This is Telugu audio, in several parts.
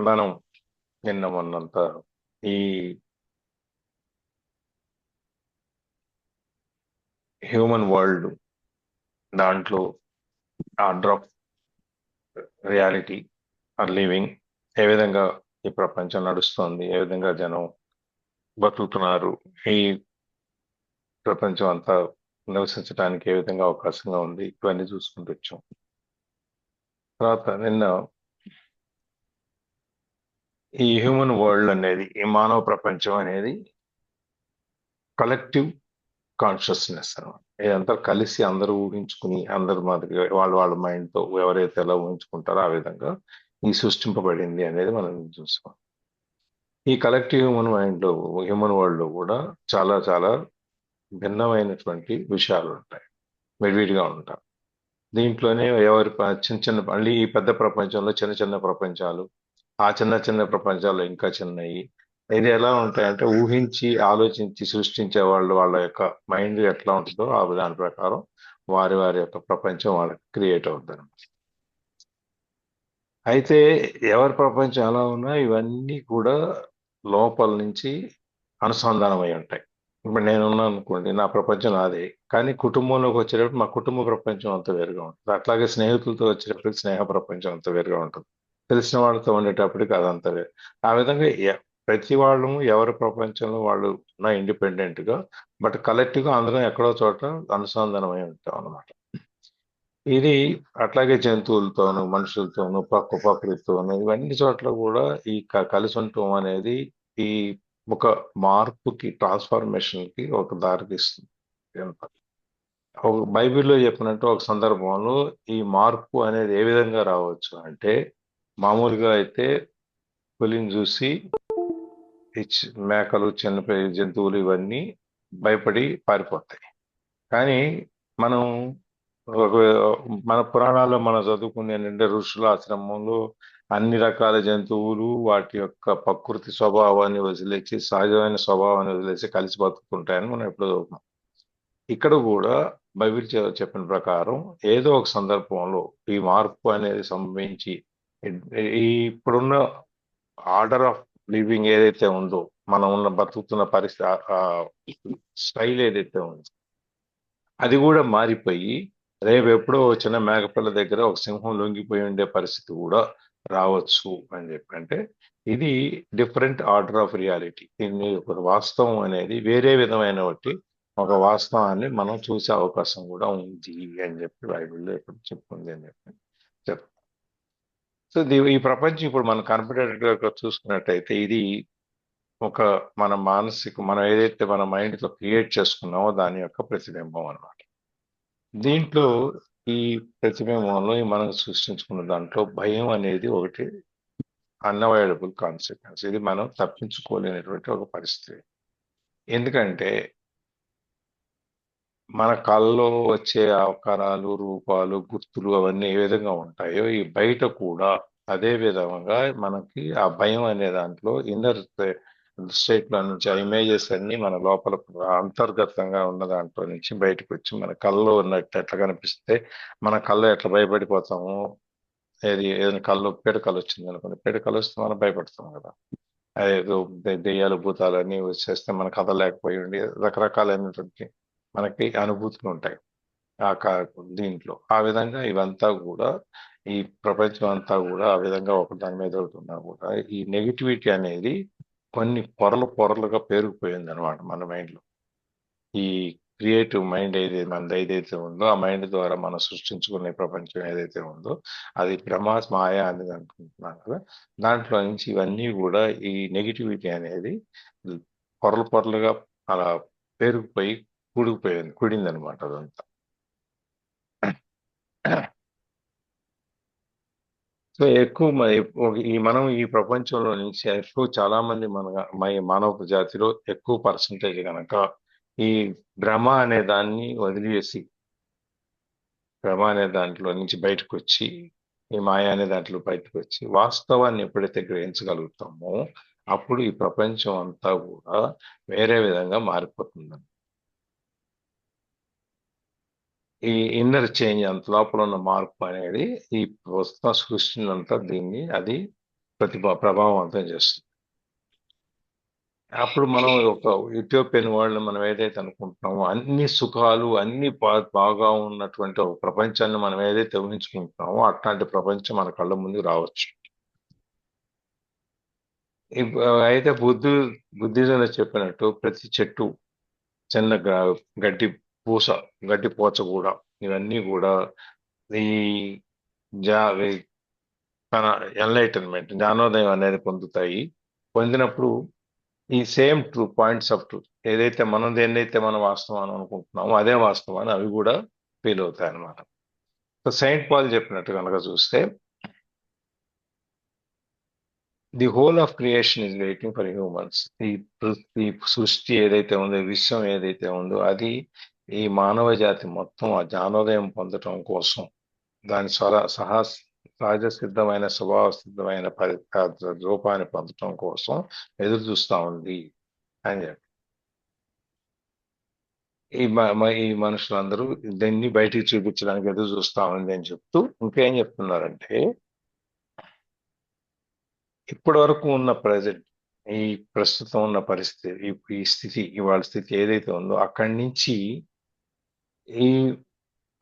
మనం నిన్న మొన్నంతా ఈ హ్యూమన్ వరల్డ్ దాంట్లో order of reality are living a విధంగా ఈ ప్రపంచం నడుస్తోంది, ఏ విధంగా జనం బతుకుతున్నారు, ఈ ప్రపంచం అంతా నివసించడానికి ఏ విధంగా అవకాశంగా ఉంది, ఇవన్నీ చూసుకుంటూ వచ్చాం. తర్వాత నిన్న ఈ హ్యూమన్ వరల్డ్ అనేది, ఈ మానవ ప్రపంచం అనేది కలెక్టివ్ కాన్షియస్నెస్ అనమాట. ఇదంతా కలిసి అందరూ ఊహించుకుని అందరి మాదిరిగా వాళ్ళ వాళ్ళ మైండ్తో ఎవరైతే ఎలా ఊహించుకుంటారో ఆ విధంగా ఈ సృష్టింపబడింది అనేది మనం చూస్తాం. ఈ కలెక్టివ్ హ్యూమన్ మైండ్లో, హ్యూమన్ వరల్డ్లో కూడా చాలా చాలా భిన్నమైనటువంటి విషయాలు ఉంటాయి, విడివిడిగా ఉంటాయి. దీంట్లోనే ఎవరి చిన్న చిన్న మళ్ళీ ఈ పెద్ద ప్రపంచంలో చిన్న చిన్న ప్రపంచాలు, ఆ చిన్న చిన్న ప్రపంచాలు ఇంకా చిన్నవి. ఇది ఎలా ఉంటాయంటే ఊహించి ఆలోచించి సృష్టించే వాళ్ళు వాళ్ళ యొక్క మైండ్ ఎట్లా ఉంటుందో ఆ దాని ప్రకారం వారి వారి యొక్క ప్రపంచం వాళ్ళకి క్రియేట్ అవుతుంది. అయితే ఎవరి ప్రపంచం ఎలా ఉన్నా ఇవన్నీ కూడా లోపల నుంచి అనుసంధానమై ఉంటాయి. ఇప్పుడు నేనున్నాను అనుకోండి, నా ప్రపంచం నాదే. కానీ కుటుంబంలోకి వచ్చేటప్పుడు మా కుటుంబ ప్రపంచం అంత వేరుగా ఉంటుంది. అట్లాగే స్నేహితులతో వచ్చేటప్పటికి స్నేహ ప్రపంచం అంత వేరుగా ఉంటుంది. తెలిసిన వాళ్ళతో ఉండేటప్పటికి అదంతా వేరు. ఆ విధంగా ప్రతి వాళ్ళు ఎవరి ప్రపంచంలో వాళ్ళు ఉన్న ఇండిపెండెంట్ గా, బట్ కలెక్టివ్ గా అందరం ఎక్కడో చోట అనుసంధానమై ఉంటాం అన్నమాట. ఇది అట్లాగే జంతువులతోనూ, మనుషులతోనూ, ప్రకృతితోనూ ఇవన్నీ చోట్ల కూడా ఈ కలిసి ఉండటం అనేది ఈ ఒక మార్పుకి, ట్రాన్స్ఫర్మేషన్ కి ఒక దారి తీస్తుంది. ఇదంతా. ఒక బైబిల్లో చెప్పినట్టు ఒక సందర్భంలో ఈ మార్పు అనేది ఏ విధంగా రావచ్చు అంటే, మామూలుగా అయితే పులిని చూసి మేకలు, చిన్న జంతువులు ఇవన్నీ భయపడి పారిపోతాయి. కానీ మనం ఒక మన పురాణాల్లో మనం చదువుకునే ఏంటంటే ఋషుల ఆశ్రమంలో అన్ని రకాల జంతువులు వాటి యొక్క ప్రకృతి స్వభావాన్ని వదిలేసి, సహజమైన స్వభావాన్ని వదిలేసి కలిసి బతుకుంటాయని మనం ఎప్పుడు చదువుకున్నాం. ఇక్కడ కూడా బైబిల్ చెప్పిన ప్రకారం ఏదో ఒక సందర్భంలో ఈ మార్పు అనేది సంభవించి ఈ ఇప్పుడున్న ఆర్డర్ ఆఫ్ లివింగ్ ఏదైతే ఉందో, మనం ఉన్న బతుకుతున్న పరిస్థితి స్టైల్ ఏదైతే ఉందో అది కూడా మారిపోయి రేపు ఎప్పుడో వచ్చిన మేకపిల్ల దగ్గర ఒక సింహం లొంగిపోయి ఉండే పరిస్థితి కూడా రావచ్చు అని చెప్పి. అంటే ఇది డిఫరెంట్ ఆర్డర్ ఆఫ్ రియాలిటీ. దీన్ని ఒక వాస్తవం అనేది వేరే విధమైన ఒకటి, ఒక వాస్తవాన్ని మనం చూసే అవకాశం కూడా ఉంది అని చెప్పి బైబిల్లో ఇప్పుడు చెప్పుకుంది అని చెప్పి చెప్తాం. సో ఈ ప్రపంచం ఇప్పుడు మనం కనపడేటట్టుగా చూసుకున్నట్టయితే ఇది ఒక మనం ఏదైతే మన మైండ్ తో క్రియేట్ చేసుకున్నామో దాని యొక్క ప్రతిబింబం అన్నమాట. దీంట్లో ఈ ప్రతిబింబంలో మనం సృష్టించుకున్న దాంట్లో భయం అనేది ఒకటి అన్అవాయిడబుల్ కాన్సిక్వెన్స్. ఇది మనం తప్పించుకోలేనటువంటి ఒక పరిస్థితి. ఎందుకంటే మన కళ్ళలో వచ్చే ఆకారాలు, రూపాలు, గుర్తులు అవన్నీ ఏ విధంగా ఉంటాయో ఈ బయట కూడా అదే విధంగా మనకి ఆ భయం అనే దాంట్లో ఇన్నర్ స్టేట్ లో నుంచి ఆ ఇమేజెస్ అన్ని మన లోపల అంతర్గతంగా ఉన్న దాంట్లో నుంచి బయటకు వచ్చి మన కళ్ళలో ఉన్నట్టు ఎట్లా కనిపిస్తే మన కళ్ళు ఎట్లా భయపడిపోతాము. ఏదైనా కళ్ళు పీడకలు వచ్చింది అనుకోండి, పీడకలు వస్తే మనం భయపడతాం కదా. అదేదో దెయ్యాలు భూతాలు అన్ని వచ్చేస్తే మన కథ లేకపోయి ఉండి రకరకాలైనటువంటి మనకి అనుభూతులు ఉంటాయి ఆ దీంట్లో. ఆ విధంగా ఇవంతా కూడా ఈ ప్రపంచం అంతా కూడా ఆ విధంగా ఒక దాని మీద ఒకటి ఉన్నా కూడా ఈ నెగిటివిటీ అనేది కొన్ని పొరలు పొరలుగా పేరుకుపోయింది అనమాట మన మైండ్ లో. ఈ క్రియేటివ్ మైండ్ ఏదైతే మనది ఏదైతే ఉందో ఆ మైండ్ ద్వారా మనం సృష్టించుకునే ప్రపంచం ఏదైతే ఉందో అది భ్రమ మాయ అనేది అనుకుంటున్నాం కదా. దాంట్లో నుంచి ఇవన్నీ కూడా ఈ నెగిటివిటీ అనేది పొరలు పొరలుగా అలా పేరుకుపోయి కూడింది అనమాట అదంతా. సో ఎక్కువ మనం ఈ ప్రపంచంలో నుంచి ఎక్కువ చాలా మంది మానవ జాతిలో ఎక్కువ పర్సంటేజ్ కనుక ఈ భ్రమ అనే దాన్ని వదిలివేసి, భ్రమ అనే దాంట్లో నుంచి బయటకు వచ్చి, ఈ మాయ అనే దాంట్లో బయటకు వచ్చి వాస్తవాన్ని ఎప్పుడైతే గ్రహించగలుగుతామో అప్పుడు ఈ ప్రపంచం అంతా కూడా వేరే విధంగా మారిపోతుంది. ఈ ఇన్నర్ చేంజ్ అంత లోపల ఉన్న మార్పు అనేది ఈ ప్రస్తుతం సృష్టినంతా దీన్ని అది ప్రభావవంతం చేస్తుంది. అప్పుడు మనం ఒక యూటోపియన్ వరల్డ్ మనం ఏదైతే అనుకుంటున్నామో అన్ని సుఖాలు అన్ని బాగా ఉన్నటువంటి ఒక ప్రపంచాన్ని మనం ఏదైతే ఊహించుకుంటున్నామో అట్లాంటి ప్రపంచం మన కళ్ళ ముందు రావచ్చు. అయితే బుద్ధిజంలో చెప్పినట్టు ప్రతి చెట్టు, చిన్న గడ్డి గడ్డి పోచ కూడా, ఇవన్నీ కూడా ఈ తన ఎన్లైటన్మెంట్ జ్ఞానోదయం అనేది పొందుతాయి. పొందినప్పుడు ఈ సేమ్ పాయింట్స్ ఆఫ్ ట్రూత్ ఏదైతే మనం వాస్తవం అని అనుకుంటున్నామో అదే వాస్తవాన్ని అవి కూడా ఫీల్ అవుతాయి అన్నమాట. సో సెయింట్ పాల్ చెప్పినట్టు కనుక చూస్తే the whole of creation is waiting for humans. ఈ సృష్టి ఏదైతే ఉందో, విశ్వం ఏదైతే ఉందో అది ఈ మానవ జాతి మొత్తం ఆ జ్ఞానోదయం పొందటం కోసం, దాని సహజ సిద్ధమైన స్వభావ సిద్ధమైన రూపాన్ని పొందటం కోసం ఎదురు చూస్తూ ఉంది అని చెప్పి ఈ మనుషులందరూ దీన్ని బయటికి చూపించడానికి ఎదురు చూస్తా ఉంది అని చెప్తూ ఇంకేం చెప్తున్నారంటే, ఇప్పటి వరకు ఉన్న ఈ ప్రస్తుతం ఉన్న పరిస్థితి, ఈ స్థితి, ఇవాళ స్థితి ఏదైతే ఉందో అక్కడి నుంచి ఈ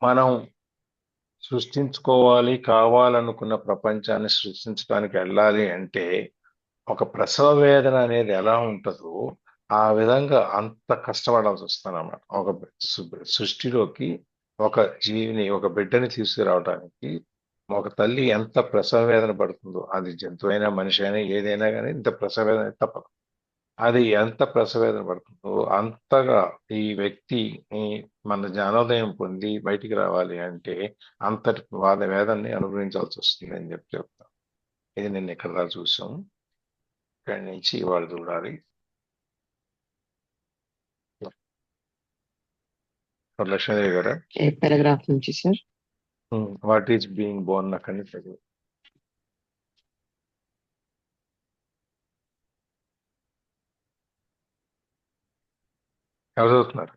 మనం కావాలనుకున్న ప్రపంచాన్ని సృష్టించడానికి వెళ్ళాలి అంటే ఒక ప్రసవ వేదన అనేది ఎలా ఉంటుందో ఆ విధంగా అంత కష్టపడాల్సి వస్తుందన్నమాట. ఒక సృష్టిలోకి ఒక జీవిని, ఒక బిడ్డని తీసుకురావడానికి ఒక తల్లి ఎంత ప్రసవ వేదన పడుతుందో, అది జంతువు అయినా మనిషి అయినా ఏదైనా కానీ ఇంత ప్రసవ వేదన తప్పదు. అది ఎంత ప్రసవ వేదన పడుతుందో అంతగా ఈ వ్యక్తి మన జ్ఞానోదయం పొంది బయటికి రావాలి అంటే అంతటి వేదనని అనుభవించాల్సి వస్తుంది అని చెప్తాం. ఇది నేను ఇక్కడ చూసాం. ఇక్కడి నుంచి ఇవాళ చూడాలి. లక్ష్మీదేవి గారా, పారాగ్రాఫ్ నుంచి sir? What is being Born అక్కడి నుంచి ఎవరు చదువుతున్నారు?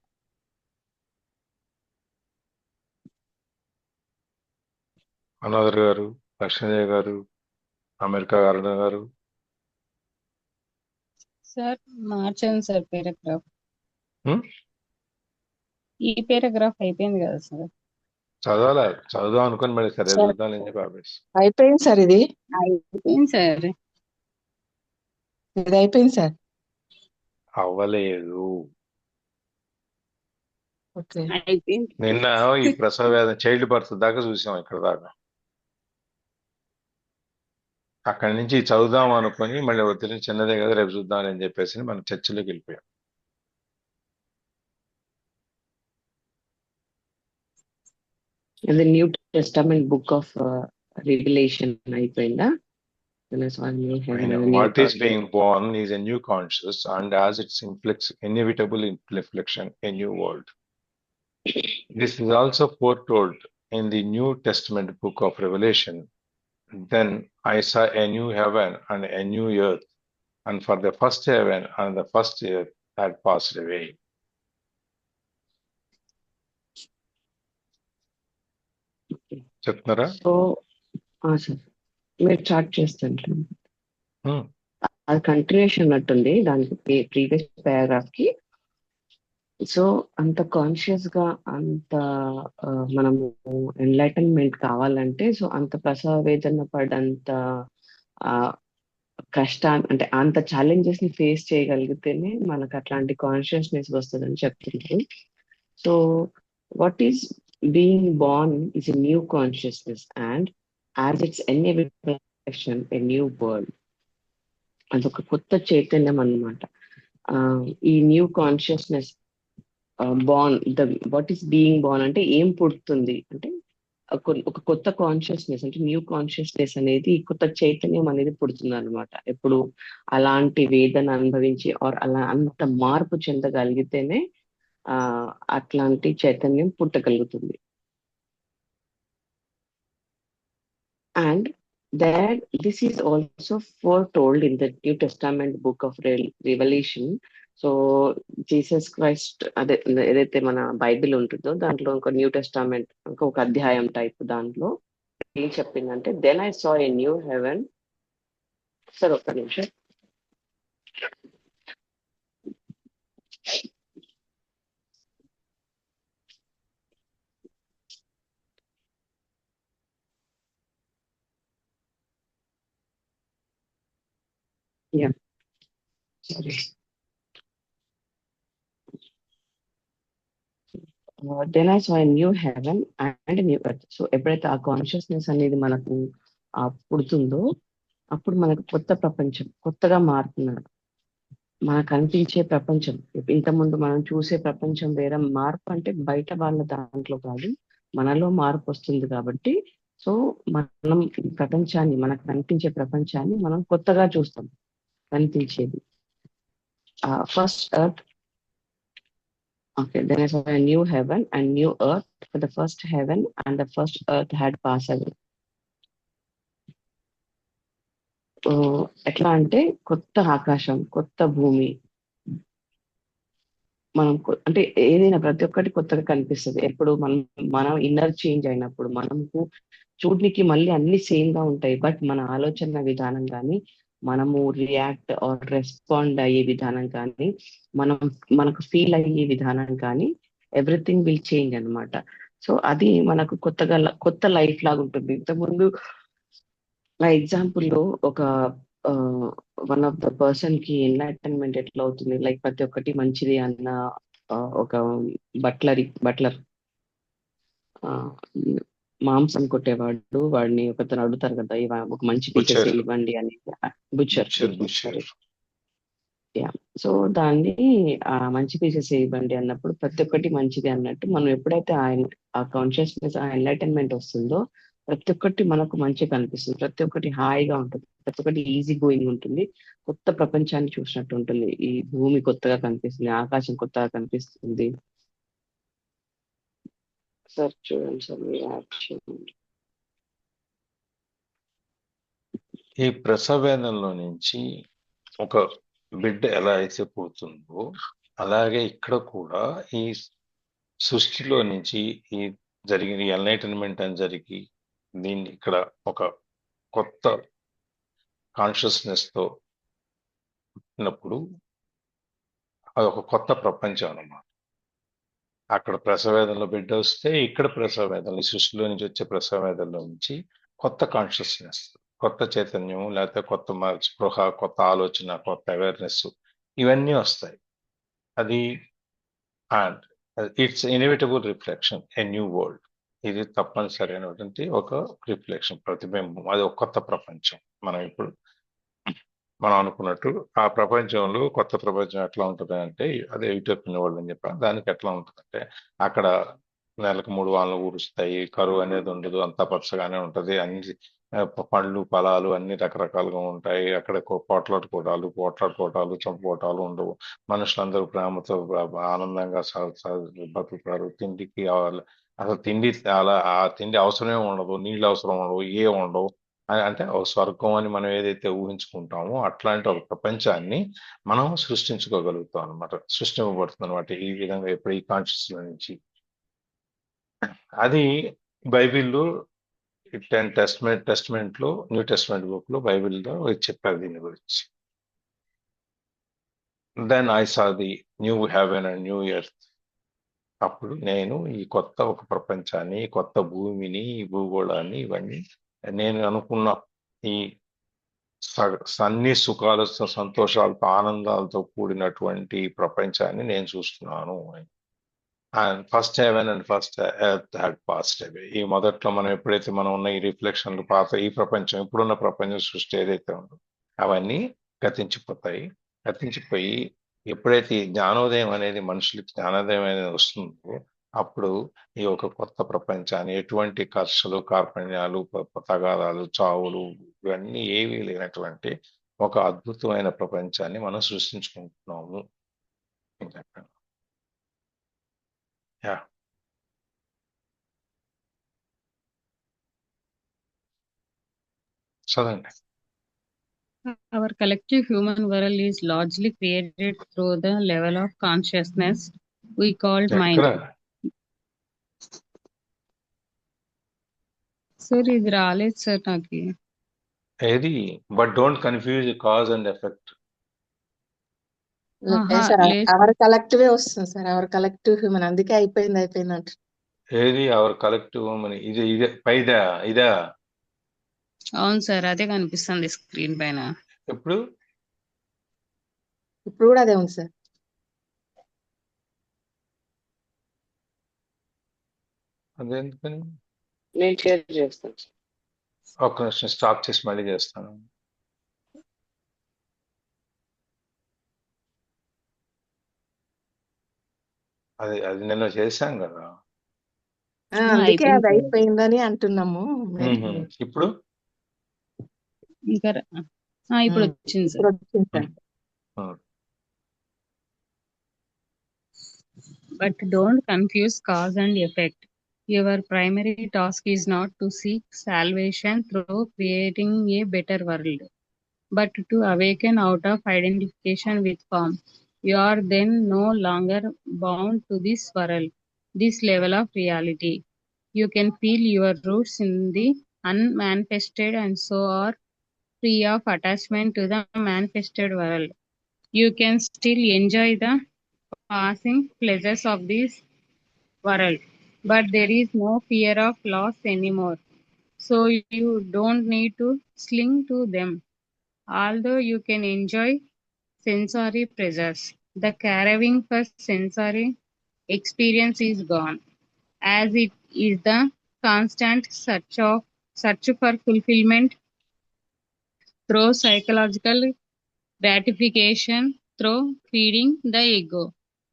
మనోదర్ గారు, లక్ష్మీదేవి గారు, అమెరికా గారు. సార్ మార్చాను సార్ పారాగ్రాఫ్. ఈ పారాగ్రాఫ్ అయిపోయింది కదా సార్? చదువుదాం అనుకుని మళ్ళీ సరే చూద్దాం అని చెప్పి అయిపోయింది సార్. ఇది అయిపోయింది సార్. ఇది అయిపోయింది సార్. అవ్వలేదు. అయిపోయింది. నిన్న ఈ ప్రసవ వేదన చైల్డ్ బర్త్ దాకా చూసాం ఇక్కడ దాకా. అక్కడి నుంచి చదువుదాం అనుకుని మళ్ళీ వద్దు చిన్నదే కదా రేపు చూద్దాం అని చెప్పేసి మనం చర్చిలోకి వెళ్ళిపోయాం. The New Testament book of Revelation అయిపోయిందా? What is being born is a new conscious, and as its inevitable inflection, a new world. This is also foretold in the New Testament book of Revelation. Then I saw a new heaven and a new earth, and for the first heaven and the first earth had passed away. చెప్తున్నారా? సో సార్ మీరు స్టార్ట్ చేస్తాను. అది కంటిన్యూషన్ అన్నట్టుంది దానికి ప్రీవియస్ పారాగ్రాఫ్ కి. సో అంత కాన్షియస్ గా అంత మనము ఎన్లైటన్మెంట్ కావాలంటే సో అంత ప్రసవ వేదన పడంత కష్టాన్ని అంటే అంత ఛాలెంజెస్ ని ఫేస్ చేయగలిగితేనే మనకు అట్లాంటి కాన్షియస్నెస్ వస్తుందని చెప్తున్నారు. So what is being born is a new consciousness, and as its inevitable reflection, a new world. అదొక కొత్త చైతన్యం అన్నమాట. ఈ new consciousness born, what is being born అంటే ఏం పుడుతుంది అంటే ఒక కొత్త కాన్షియస్నెస్ అంటే న్యూ కాన్షియస్నెస్ అనేది కొత్త చైతన్యం అనేది పుడుతుంది అనమాట. ఎప్పుడు అలాంటి వేదన అనుభవించి ఆర్ అలా అంత మార్పు చెందగలిగితేనే అట్లాంటి చైతన్యం పుట్టగలుగుతుంది. And this is also foretold in the New Testament book of Revelation. So Jesus Christ అదే ఏదైతే మన బైబిల్ ఉంటుందో దాంట్లో ఒక న్యూ టెస్టామెంట్ ఒక అధ్యాయం టైప్ దాంట్లో ఏం చెప్పిందంటే, then I saw a new heaven sir ఒక్క నిమిషం. Yeah sorry. Then I saw new heaven and new earth. So ఎప్పుడైతే ఆ కాన్షియస్నెస్ అనేది మనకు పుడుతుందో అప్పుడు మనకు కొత్త ప్రపంచం కొత్తగా మారుతున్నాడు. మనకు కనిపించే ప్రపంచం ఇంతకుముందు మనం చూసే ప్రపంచం వేరే. మార్పు అంటే బయట వాళ్ళ దాంట్లో కాదు, మనలో మార్పు వస్తుంది కాబట్టి. సో మనం ఈ ప్రపంచాన్ని, మనకు కనిపించే ప్రపంచాన్ని మనం కొత్తగా చూస్తాం. కనిపించేది first earth. Okay, then I saw a new heaven and new earth, for the first heaven and the first earth had passed away. ఎట్లా అంటే కొత్త ఆకాశం, కొత్త భూమి. మనం అంటే ఏదైనా ప్రతి ఒక్కటి కొత్తగా కనిపిస్తుంది ఎప్పుడు మనం ఇన్నర్ చేంజ్ అయినప్పుడు. మనకు చూడనికి మళ్ళీ అన్ని సేమ్ గా ఉంటాయి, బట్ మన ఆలోచన విధానం కానీ, మనము రియాక్ట్ ఆర్ రెస్పాండ్ అయ్యే విధానం కానీ, మనకు ఫీల్ అయ్యే విధానం కానీ, ఎవ్రీథింగ్ విల్ చేంజ్ అన్నమాట. సో అది మనకు కొత్త లైఫ్ లాగా ఉంటుంది. ఇంతకుముందు నా ఎగ్జాంపుల్ లో ఒక వన్ ఆఫ్ ద పర్సన్ కి ఎన్లైటన్మెంట్ ఎట్లా అవుతుంది, లైక్ ప్రతి ఒక్కటి మంచిది అన్న ఒక బట్లర్ మాంసం కొట్టేవాడు, వాడిని ఒకతను అడుగుతారు కదా, ఒక మంచి పీసెస్ Butcher. ఇవ్వండి అని. బుచ్చర్. Butcher. యా. సో దాన్ని మంచి పీసెస్ ఇవ్వండి అన్నప్పుడు ప్రతి ఒక్కటి మంచిది అన్నట్టు మనం ఎప్పుడైతే ఆ కాన్షియస్నెస్, ఆ ఎన్లైటన్మెంట్ వస్తుందో ప్రతి ఒక్కటి మనకు మంచిగా కనిపిస్తుంది. ప్రతి ఒక్కటి హాయిగా ఉంటుంది, ప్రతి ఒక్కటి ఈజీ గోయింగ్ ఉంటుంది. కొత్త ప్రపంచాన్ని చూసినట్టు ఉంటుంది. ఈ భూమి కొత్తగా కనిపిస్తుంది, ఆకాశం కొత్తగా కనిపిస్తుంది. సార్ చూడండి సార్, మీరు యాడ్ చేయండి. ఈ ప్రసవేదనలో నుంచి ఒక బిడ్డ ఎలా అయితే పుడుతుందో అలాగే ఇక్కడ కూడా ఈ సృష్టిలో నుంచి ఈ జరిగిన ఎన్లైటన్మెంట్ అని జరిగి దీన్ని ఇక్కడ ఒక కొత్త కాన్షియస్నెస్ తో పుట్టినప్పుడు అది ఒక కొత్త ప్రపంచం అన్నమాట. అక్కడ ప్రసవేదనలో బిడ్డ వస్తే ఇక్కడ ప్రసవేదనలు, ఈ సృష్టిలో నుంచి వచ్చే ప్రసవేదనలో నుంచి కొత్త కాన్షియస్నెస్, కొత్త చైతన్యం, లేకపోతే కొత్త స్పృహ, కొత్త ఆలోచన, కొత్త అవేర్నెస్ ఇవన్నీ వస్తాయి. అది and it's inevitable reflection, a new world. ఇది తప్పనిసరి అయినటువంటి ఒక రిఫ్లెక్షన్, ప్రతిబింబం. అది ఒక కొత్త ప్రపంచం. మనం అనుకున్నట్టు ఆ ప్రపంచంలో కొత్త ప్రపంచం ఎట్లా ఉంటుంది అంటే, అదే యూటోపియన్ వరల్డ్ అని చెప్పాను. దానికి ఎట్లా ఉంటుందంటే అక్కడ నెలకు 3 వానలు కురుస్తాయి, కరువు అనేది ఉండదు, అంతా పచ్చగానే ఉంటది, అన్ని పండ్లు ఫలాలు అన్ని రకరకాలుగా ఉంటాయి. అక్కడ పోట్లాడుకోవటాలు చంపుకోవటాలు ఉండవు. మనుషులందరూ ప్రేమతో ఆనందంగా బతుకుతారు. తిండికి అసలు తిండి ఆ తిండి అవసరమే ఉండదు, నీళ్ళు అవసరం ఉండవు, ఏ ఉండవు. అంటే ఒక స్వర్గం అని మనం ఏదైతే ఊహించుకుంటామో అట్లాంటి ఒక ప్రపంచాన్ని మనం సృష్టించుకోగలుగుతాం అనమాట, సృష్టింపబడుతుంది అనమాట ఈ విధంగా ఎప్పుడు ఈ కాన్షియస్ నుంచి. అది బైబిల్లో టెస్ట్మెంట్ లో, న్యూ టెస్ట్మెంట్ బుక్ లో, బైబిల్లో చెప్పారు దీని గురించి. Then I saw the new heaven and new earth. అప్పుడు నేను ఈ కొత్త ఒక ప్రపంచాన్ని, కొత్త భూమిని, ఈ భూగోళాన్ని, ఇవన్నీ నేను అనుకున్న ఈ అన్ని సుఖాలు, సంతోషాలతో, ఆనందాలతో కూడినటువంటి ప్రపంచాన్ని నేను చూస్తున్నాను. And first heaven and first earth had passed away. ఈ మొదట్లో మనం ఎప్పుడైతే మనం ఉన్న ఈ రిఫ్లెక్షన్లు, పాత ఈ ప్రపంచం, ఇప్పుడున్న ప్రపంచం సృష్టి ఏదైతే ఉందో అవన్నీ గతించిపోయి ఎప్పుడైతే ఈ జ్ఞానోదయం అనేది మనుషులకి జ్ఞానోదయం అనేది వస్తుందో అప్పుడు ఈ ఒక కొత్త ప్రపంచాన్ని, ఎటువంటి కర్షలు, కార్పణ్యాలు, తగాదాలు, చావులు ఇవన్నీ ఏవీ లేనటువంటి ఒక అద్భుతమైన ప్రపంచాన్ని మనం సృష్టించుకుంటున్నాము. Yeah. చదండి. Our collective human world is largely created through the level of consciousness we called mind. ఎక్కడ సార్ ఇది రాలేదు సార్ నాకు. ఏది but don't confuse cause and effect. ఆహా లేదు సార్, లేదు అవర్ కలెక్టివే వస్తుంది సార్, అవర్ కలెక్టివ్ హ్యూమన్, అందుకే అయిపోయింది అంట. ఏది అవర్ కలెక్టివ్ మనీ ఇదే పైదా ఇదా అవును సార్, అదే కనిపిస్తుంది స్క్రీన్ పైన. ఎప్పుడు ఇప్పుడు కూడా అదే ఉంది సార్. అదే ఎందుకని నేను షేర్ చేస్తాను. ఒక్క నిమిషం స్టాప్ చేసి మళ్ళీ చేస్తాను. అది అది నిన్న చేశాం కదా. అందుకే అయిపోయింది అది సార్. అయిపోయిందని అంటున్నాము. ఇప్పుడు ఇంకా ఇప్పుడు వచ్చింది ఇప్పుడు సార్. వచ్చింది sir. But don't confuse cause and effect. Your primary task is not to seek salvation through creating a better world, but to awaken out of identification with form. You are then no longer bound to this world, this level of reality. You can feel your roots in the unmanifested and so are free of attachment to the manifested world. You can still enjoy the passing pleasures of this world, but there is no fear of loss anymore. So you don't need to cling to them. Although you can enjoy sensory pleasures, the craving for sensory experience is gone, as it is the constant search for fulfillment through psychological gratification through feeding the ego.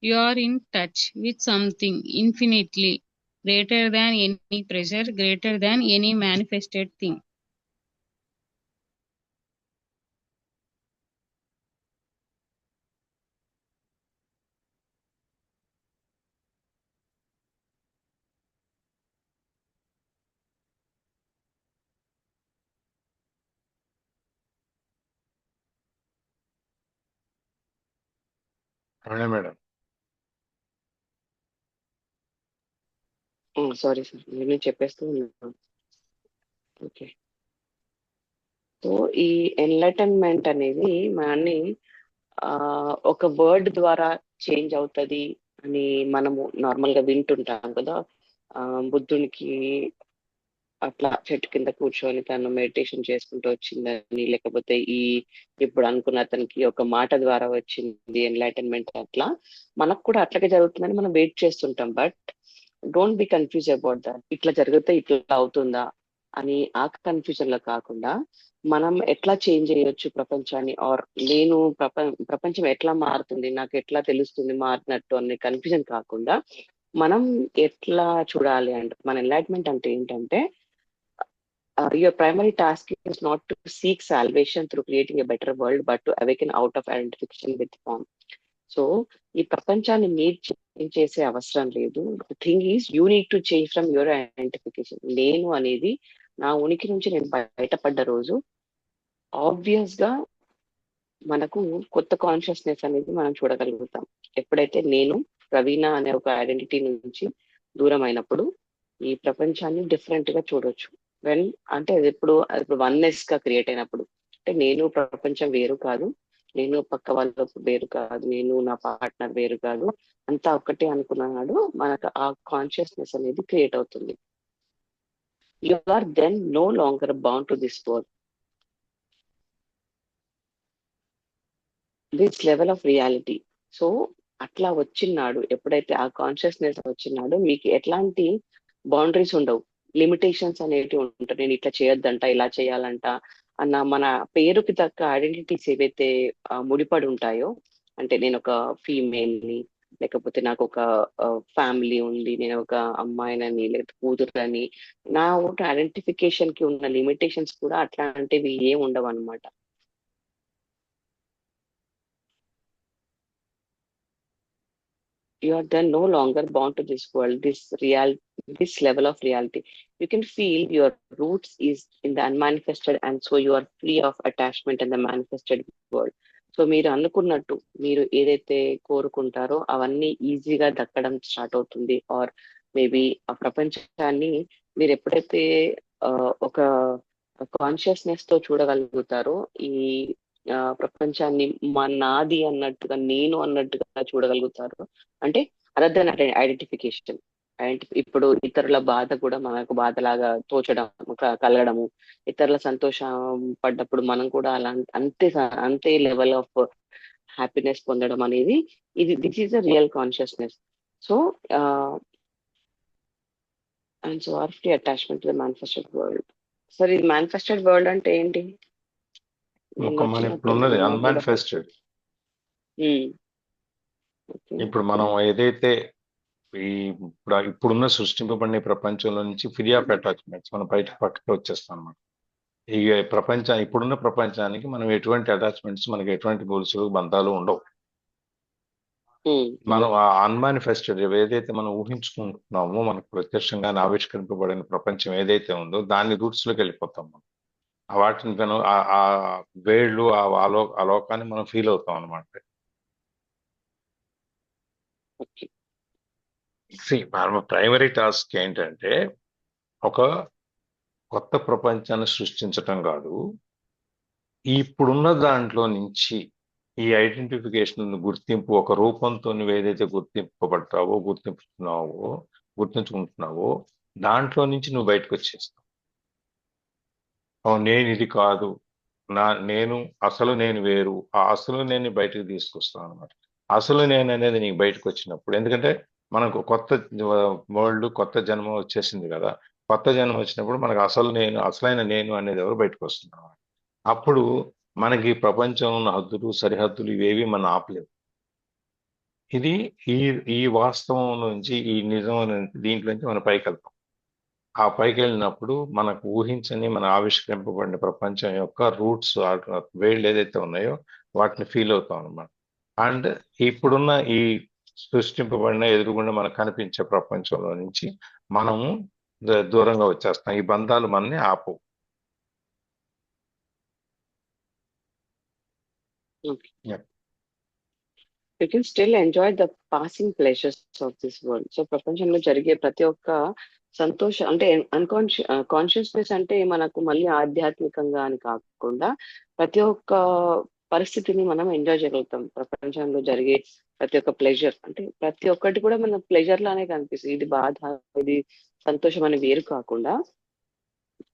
You are in touch with something infinitely greater than any pressure, greater than any manifested thing. అవునా మేడం? సారీ సార్, నేను చెప్పేస్తూ ఉన్నాను. ఓకే. సో ఈ ఎన్లైటన్మెంట్ అనేది మనల్ని ఒక వర్డ్ ద్వారా చేంజ్ అవుతుంది అని మనము నార్మల్ గా వింటుంటాం కదా. బుద్ధునికి అట్లా చెట్టు కింద కూర్చొని తను మెడిటేషన్ చేసుకుంటూ వచ్చిందని, లేకపోతే ఇప్పుడు అనుకున్న అతనికి ఒక మాట ద్వారా వచ్చింది ఎన్లైటన్మెంట్. అట్లా మనకు కూడా అట్లాగే జరుగుతుందని మనం వెయిట్ చేస్తుంటాం. But don't be confuse about that. ఇట్లా జరిగితే ఇట్లా అవుతుందా అని ఆ కన్ఫ్యూజన్ లో కాకుండా, మనం ఎట్లా చేంజ్ చేయొచ్చు ప్రపంచాన్ని, ఆర్ నేను ప్రపంచం ఎట్లా మారుతుంది, నాకు ఎట్లా తెలుస్తుంది మారినట్టు అనే కన్ఫ్యూజన్ కాకుండా, మనం ఎట్లా చూడాలి అంటే, మన ఎన్లైట్మెంట్ అంటే ఏంటంటే, your primary task is not to seek salvation through creating a better world, but to awaken out of identification with form. So ఈ ప్రపంచాన్ని మీరు చేంజ్ చేసే అవసరం లేదు. The thing is you need to change from your identification. నేను అనేది నా ఉనికి నుంచి నేను బయటపడ్డ రోజు ఆబ్వియస్ గా మనకు కొత్త కాన్షియస్నెస్ అనేది మనం చూడగలుగుతాం. ఎప్పుడైతే నేను ప్రవీణ అనే ఒక ఐడెంటిటీ నుంచి దూరం అయినప్పుడు ఈ ప్రపంచాన్ని డిఫరెంట్ గా చూడొచ్చు. వెన్ అంటే అది ఇప్పుడు వన్నెస్ గా క్రియేట్ అయినప్పుడు, అంటే నేను ప్రపంచం వేరు కాదు, నేను పక్క వాళ్ళ వేరు కాదు, నేను నా పార్ట్నర్ వేరు కాదు, అంతా ఒక్కటే అనుకున్నాడు, మనకు ఆ కాన్షియస్నెస్ అనేది క్రియేట్ అవుతుంది. You are then no longer bound to this world, this level of reality. So అట్లా వచ్చినాడు, ఎప్పుడైతే ఆ కాన్షియస్నెస్ వచ్చినాడో మీకు ఎట్లాంటి బౌండరీస్ ఉండవు, లిమిటేషన్స్ అనేవి ఉంటాయి. నేను ఇట్లా చేయొద్దంట, ఇలా చేయాలంట అన్న మన పేరుకి తగ్గ ఐడెంటిటీస్ ఏవైతే ముడిపడి ఉంటాయో, అంటే నేను ఒక ఫీమేల్ ని, లేకపోతే నాకు ఒక ఫ్యామిలీ ఉంది, నేను ఒక అమ్మాయినని లేకపోతే కూతురని, నా ఒక ఐడెంటిఫికేషన్ కి ఉన్న లిమిటేషన్స్ కూడా అట్లాంటివి ఏం ఉండవు అనమాట. You are then no longer bound to this world, this level of reality. You can feel your roots is in the unmanifested, and so you are free of attachment in the manifested world. So మీరు అనుకున్నట్టు మీరు ఏదైతే కోరుకుంటారో అవన్నీ ఈజీగా దక్కడం స్టార్ట్ అవుతుంది. ఆర్ మేబీ ఆ ప్రపంచాన్ని మీరు ఎప్పుడైతే ఒక కాన్షియస్నెస్ తో చూడగలుగుతారో ఈ ప్రపంచాన్ని నాది అన్నట్టుగా, నేను అన్నట్టుగా చూడగలుగుతారు. అంటే అదర్ దెన్ ఐడెంటిఫికేషన్. ఇప్పుడు ఇతరుల బాధ కూడా మనకు బాధలాగా తోచడం, కలగడము, ఇతరుల సంతోషం పడ్డప్పుడు మనం కూడా అలా అంతే లెవెల్ ఆఫ్ హ్యాపీనెస్ పొందడం అనేది this is a real consciousness. So and so are free attachment to the manifested world. సరే, ఇది మేనిఫెస్టెడ్ వరల్డ్ అంటే ఏంటి? ఒక మన ఇప్పుడు ఉన్నది అన్మానిఫెస్టెడ్. ఇప్పుడు మనం ఏదైతే ఇప్పుడున్న సృష్టింపబడిన ప్రపంచంలో నుంచి ఫ్రీ ఆఫ్ అటాచ్మెంట్స్ మనం పక్కకి వచ్చేస్తాం అన్నమాట. ఈ ఇప్పుడున్న ప్రపంచానికి మనం ఎటువంటి అటాచ్మెంట్స్, మనకి ఎటువంటి గొలుసులు, బంధాలు ఉండవు. మనం ఆ అన్మానిఫెస్టెడ్ ఏదైతే మనం ఊహించుకుంటున్నామో, మనకు ప్రత్యక్షంగా ఆవిష్కరింపబడిన ప్రపంచం ఏదైతే ఉందో దాని రూట్స్ లోకి వెళ్ళిపోతాం మనం. వాటిని ఆ వేళ్ళు, ఆ లోకాన్ని మనం ఫీల్ అవుతాం అనమాట. ప్రైమరీ టాస్క్ ఏంటంటే ఒక కొత్త ప్రపంచాన్ని సృష్టించటం కాదు, ఇప్పుడున్న దాంట్లో నుంచి ఈ ఐడెంటిఫికేషన్, గుర్తింపు, ఒక రూపంతో నువ్వు ఏదైతే గుర్తించుకుంటున్నావో దాంట్లో నుంచి నువ్వు బయటకు వచ్చేస్తావు. నేను ఇది కాదు, అసలు నేను వేరు, ఆ అసలు నేను బయటకు తీసుకొస్తాను అనమాట. అసలు నేను అనేది నీకు బయటకు వచ్చినప్పుడు, ఎందుకంటే మనకు కొత్త వరల్డ్, కొత్త జన్మ వచ్చేసింది కదా. కొత్త జన్మ వచ్చినప్పుడు మనకు అసలైన నేను అనేది ఎవరు బయటకు వస్తున్నారు. అప్పుడు మనకి ప్రపంచంలో ఉన్న హద్దులు, సరిహద్దులు ఇవేవి మనం ఆపలేవు. ఇది ఈ వాస్తవం నుంచి, ఈ నిజం దీంట్లో నుంచి మనం పైకి వెళ్తాం. ఆ పైకి వెళ్ళినప్పుడు మనకు ఊహించని, మన ఆవిష్కరింపబడిన ప్రపంచం యొక్క రూట్స్, వేళ్ళు ఏదైతే ఉన్నాయో వాటిని ఫీల్ అవుతాం అన్నమాట. అండ్ ఇప్పుడున్న ఈ సృష్టింపబడిన ఎదురుగుండా మనకు కనిపించే ప్రపంచంలో నుంచి మనము దూరంగా వచ్చేస్తాం. ఈ బంధాలు మనని ఆపవు. You can still enjoy the passing pleasures of this world. So ప్రపంచంలో జరిగే ప్రతి ఒక్క సంతోషం, అంటే కాన్షియస్నెస్ అంటే మనకు మళ్ళీ ఆధ్యాత్మికంగా అని కాకుండా ప్రతి ఒక్క పరిస్థితిని మనం ఎంజాయ్ చేయగలుగుతాం. ప్రపంచంలో జరిగే ప్రతి ఒక్క ప్లెజర్, అంటే ప్రతి ఒక్కటి కూడా మన ప్లెజర్ లానే కనిపిస్తుంది. ఇది బాధ, ఇది సంతోషం అని వేరు కాకుండా